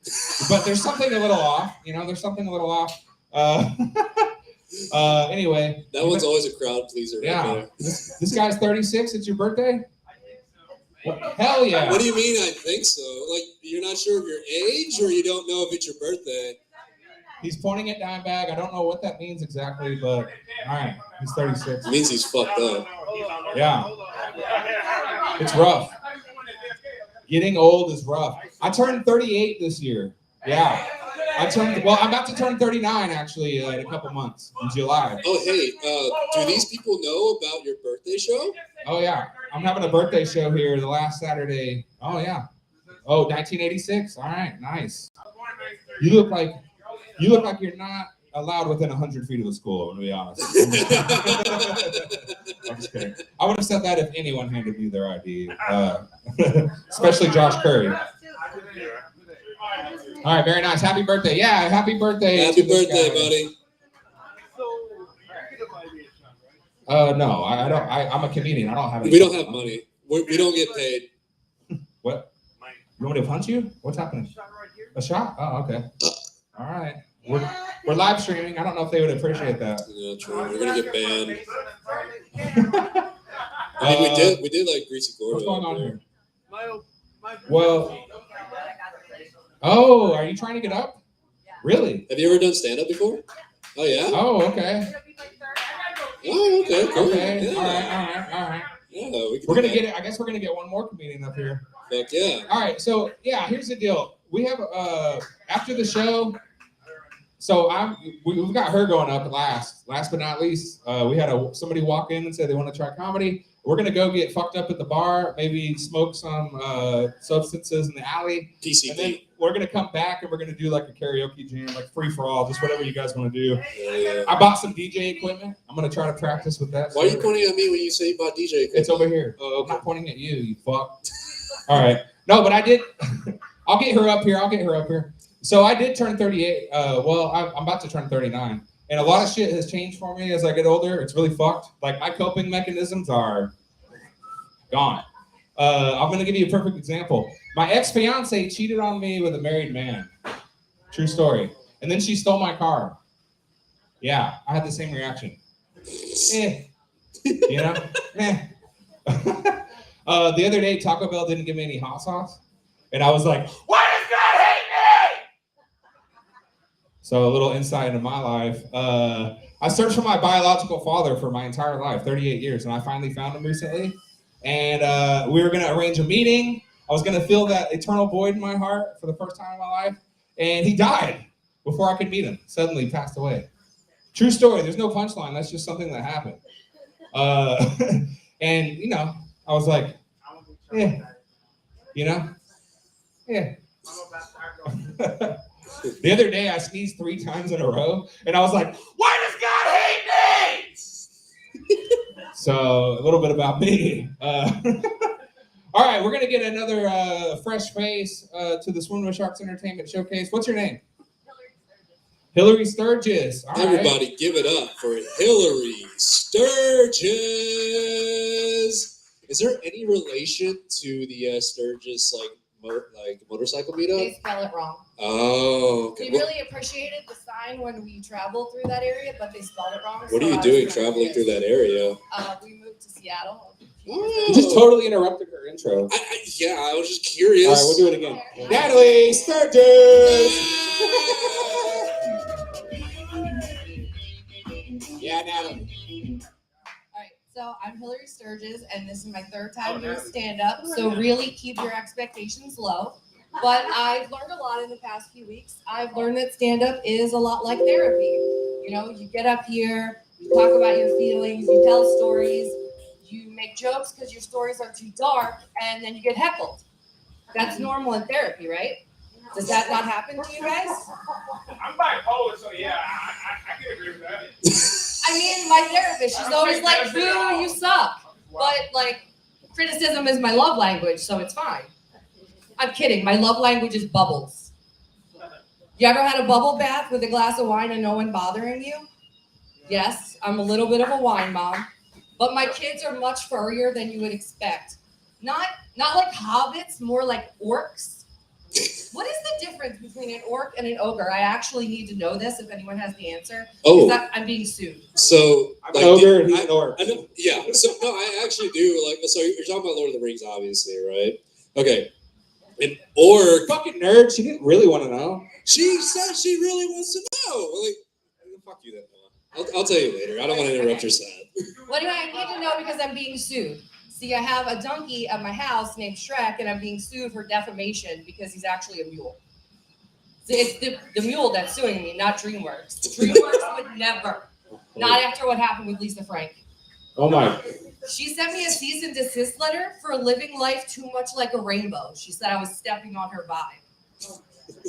But there's something a little off. You know, there's something a little off. Anyway. That one's always a crowd pleaser. Yeah. Right there. This guy's 36. It's your birthday? Well, hell yeah. What do you mean I think so? Like, you're not sure of your age or you don't know if it's your birthday? He's pointing at Dimebag. I don't know what that means exactly, but all right, he's 36. It means he's fucked up. Yeah, it's rough. Getting old is rough. I turned 38 this year. Yeah, I'm about to turn 39 actually in a couple months in July. Oh, hey, do these people know about your birthday show? Oh yeah, I'm having a birthday show here the last Saturday. Oh yeah. Oh, 1986. All right, nice. You look like you're not allowed within 100 feet of the school. To be honest. I'm just kidding. I would have said that if anyone handed me their ID, especially Josh Curry. All right, very nice. Happy birthday. Yeah, happy birthday. Happy birthday, buddy. No, I don't. I'm a comedian. I don't have any. We don't have money. We don't get paid. What? You want me to punch you? What's happening? A shot? Oh, okay. All right. We're live streaming. I don't know if they would appreciate that. Yeah, true. We're gonna get banned. I mean, we did like Greasy Gordo. What's going on here? Well. Oh, are you trying to get up? Really? Have you ever done stand-up before? Oh yeah. Oh, okay. Oh, okay. Cool. Okay. Yeah. All right. Yeah, we're gonna get it. I guess we're gonna get one more comedian up here. Fuck yeah. All right. So yeah, here's the deal. We have after the show. So we've got her going up last. Last but not least, we had somebody walk in and say they want to try comedy. We're gonna go get fucked up at the bar, maybe smoke some substances in the alley. PCP. And then we're gonna come back and we're gonna do like a karaoke jam, like free for all, just whatever you guys want to do. Yeah. I bought some DJ equipment. I'm gonna try to practice with that. Why are you pointing at me when you say you bought DJ equipment? It's over here. Oh, okay. I'm not pointing at you, you fuck. All right. No, but I did. I'll get her up here. So I did turn 38. Well, I'm about to turn 39. And a lot of shit has changed for me as I get older. It's really fucked. Like my coping mechanisms are gone. I'm going to give you a perfect example. My ex-fiance cheated on me with a married man. True story. And then she stole my car. Yeah, I had the same reaction. You know? The other day, Taco Bell didn't give me any hot sauce. And I was like, why does God hate me? So a little insight into my life. I searched for my biological father for my entire life, 38 years, and I finally found him recently. And we were going to arrange a meeting. I was going to fill that eternal void in my heart for the first time in my life. And he died before I could meet him. Suddenly passed away. True story. There's no punchline. That's just something that happened. And, you know, I was like, yeah. You know? Yeah. The other day, I sneezed 3 times in a row. And I was like, why does God hate me? So a little bit about me. All right, we're gonna get another fresh face to the Swim with Sharks Entertainment Showcase. What's your name? Hillary Sturgis. All Everybody, right. give it up for Hillary Sturgis. Is there any relation to the Sturgis motorcycle meetup? They spell it wrong. Oh, okay. We really appreciated the sign when we traveled through that area, but they spelled it wrong. What are you doing traveling through that area? We moved to Seattle. You just totally interrupted her intro. I was just curious. All right, we'll do it again. Natalie Sturgis. Yeah, Natalie. All right, so I'm Hillary Sturgis, and this is my 3rd time doing stand-up, so really keep your expectations low. But I've learned a lot in the past few weeks. I've learned that stand-up is a lot like therapy. You know, you get up here, you talk about your feelings, you tell stories, you make jokes because your stories are too dark, and then you get heckled. That's normal in therapy, right? Does that not happen to you guys? I'm bipolar, so yeah, I can agree with that. I mean, my therapist, she's always like, boo, you suck. But, like, criticism is my love language, so it's fine. I'm kidding. My love language is bubbles. You ever had a bubble bath with a glass of wine and no one bothering you? Yes, I'm a little bit of a wine mom. But my kids are much furrier than you would expect. Not like hobbits, more like orcs. What is the difference between an orc and an ogre? I actually need to know this if anyone has the answer. Oh. I'm being sued. So, I'm an ogre and he's an orc. Yeah, so no, I actually do. So you're talking about Lord of the Rings, obviously, right? Okay. An orc. Fucking nerd. She didn't really want to know. She said she really wants to No, like, fuck you then. I'll tell you later. I don't want to interrupt your set. Well, anyway, I need to know because I'm being sued. See, I have a donkey at my house named Shrek, and I'm being sued for defamation because he's actually a mule. See, it's the mule that's suing me, not DreamWorks. DreamWorks would never. Not after what happened with Lisa Frank. Oh my. She sent me a cease and desist letter for living life too much like a rainbow. She said I was stepping on her vibe.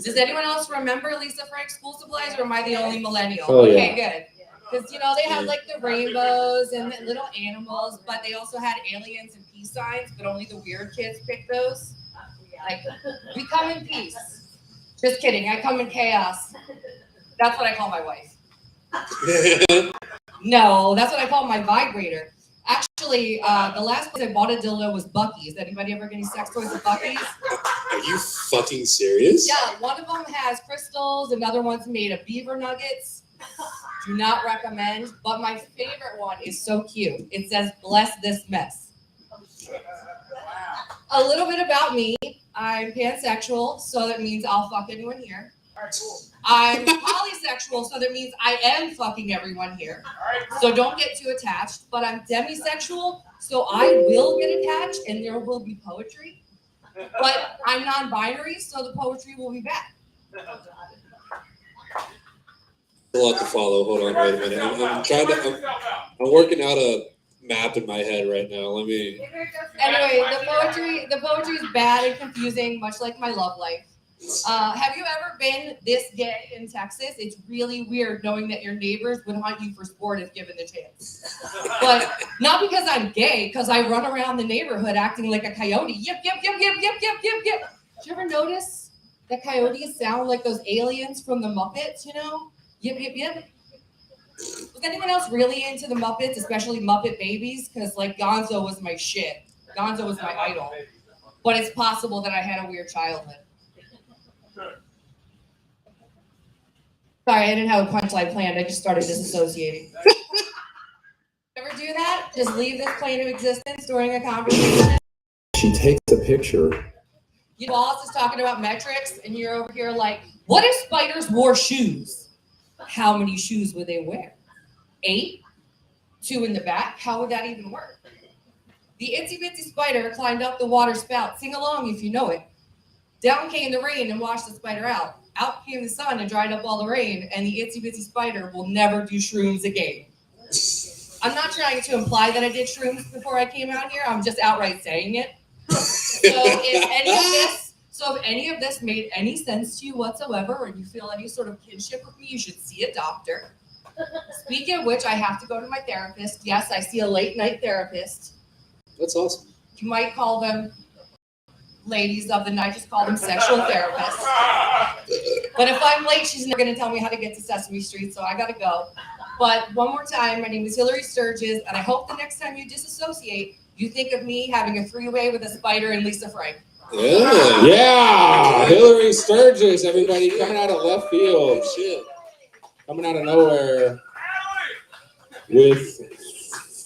Does anyone else remember Lisa Frank school supplies, or am I the only millennial? Oh, yeah. Okay, good. Because, you know, they had like the rainbows and the little animals, but they also had aliens and peace signs, but only the weird kids picked those. Like, we come in peace. Just kidding. I come in chaos. That's what I call my wife. No, that's what I call my vibrator. Actually, the last place I bought a dildo was Buc-ee's. Anybody ever get any sex toys at Buc-ee's? Are you fucking serious? Yeah, one of them has crystals, another one's made of beaver nuggets. Do not recommend, but my favorite one is so cute. It says, "Bless this mess." A little bit about me. I'm pansexual, so that means I'll fuck anyone here. I'm polysexual, so that means I am fucking everyone here. So don't get too attached. But I'm demisexual, so I will get attached and there will be poetry. But I'm non-binary, so the poetry will be back. A lot to follow. Hold on, wait a minute. I'm working out a map in my head right now. Let me. Anyway, the poetry is bad and confusing, much like my love life. Have you ever been this gay in Texas? It's really weird knowing that your neighbors would hunt you for sport if given the chance. But not because I'm gay, because I run around the neighborhood acting like a coyote. Yip, yip, yip, yip, yip, yip, yip, yip. Did you ever notice that coyotes sound like those aliens from the Muppets, you know? Yip, yip, yip. Was anyone else really into the Muppets, especially Muppet Babies? Because, like, Gonzo was my shit. Gonzo was my idol. But it's possible that I had a weird childhood. Sorry, I didn't have a punchline planned. I just started disassociating. Ever do that? Just leave this plane of existence during a conversation? She takes a picture. Your boss is talking about metrics, and you're over here like, what if spiders wore shoes? How many shoes would they wear? 8? 2 in the back? How would that even work? The itsy bitsy spider climbed up the water spout. Sing along if you know it. Down came the rain and washed the spider out. Out came the sun and dried up all the rain, and the itsy bitsy spider will never do shrooms again. I'm not trying to imply that I did shrooms before I came out here. I'm just outright saying it. So if any of this made any sense to you whatsoever, or you feel any sort of kinship with me, you should see a doctor. Speaking of which, I have to go to my therapist. Yes, I see a late night therapist. That's awesome. You might call them ladies of the night, just call them sexual therapists. But if I'm late, she's never going to tell me how to get to Sesame Street, so I got to go. But one more time, my name is Hillary Sturgis, and I hope the next time you disassociate, you think of me having a 3-way with a spider and Lisa Frank. Yeah, Hillary Sturgis, everybody, coming out of left field. Shit. Coming out of nowhere with,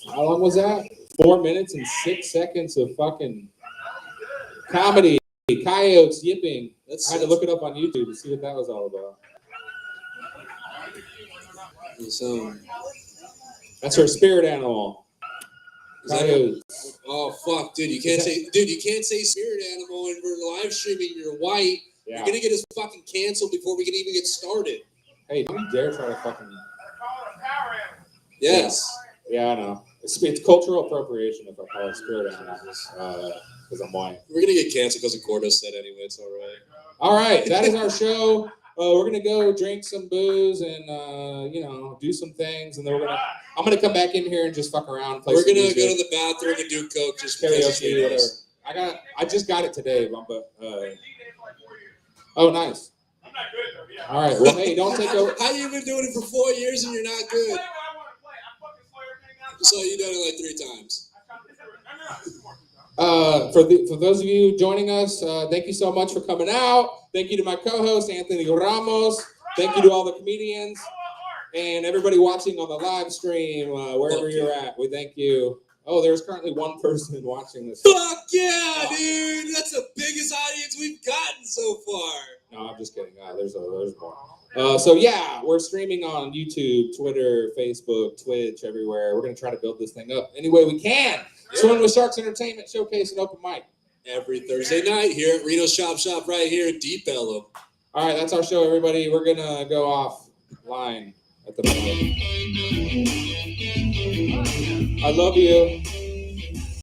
how long was that? 4 minutes and 6 seconds of fucking comedy, coyotes yipping. I had to look it up on YouTube to see what that was all about. So, that's her spirit animal. Coyotes. Oh fuck, dude! You can't say spirit animal, and we're live streaming. You're white. Yeah. You're gonna get us fucking canceled before we can even get started. Hey, don't you dare try to fucking. Yes. Yeah, I know. It's cultural appropriation if I call it spirit animals because I'm white. We're gonna get canceled because of Gordo said anyway. It's all right. All right, that is our show. We're gonna go drink some booze and do some things, and then I'm gonna come back in here and just fuck around. Play We're some gonna music. go to the bathroom and do coke, just because Karaoke, whatever. I just got it today, but oh, nice. I'm not good though. Yeah. All right. Well, hey, don't take over. How you been doing it for 4 years and you're not good? So you done it like 3 times. For those of you joining us, thank you so much for coming out. Thank you to my co-host Anthony Ramos. Thank you to all the comedians and everybody watching on the live stream, wherever you're at. We thank you. Oh, there's currently one person watching this. Fuck yeah, dude! That's the biggest audience we've gotten so far. No, I'm just kidding. There's more. So yeah, we're streaming on YouTube, Twitter, Facebook, Twitch, everywhere. We're gonna try to build this thing up any way we can. Swim with Sharks Entertainment Showcase and open mic Every Thursday night here at Reno's Shop right here in Deep Ellum. All right, that's our show, everybody. We're gonna go offline at the moment. I love you.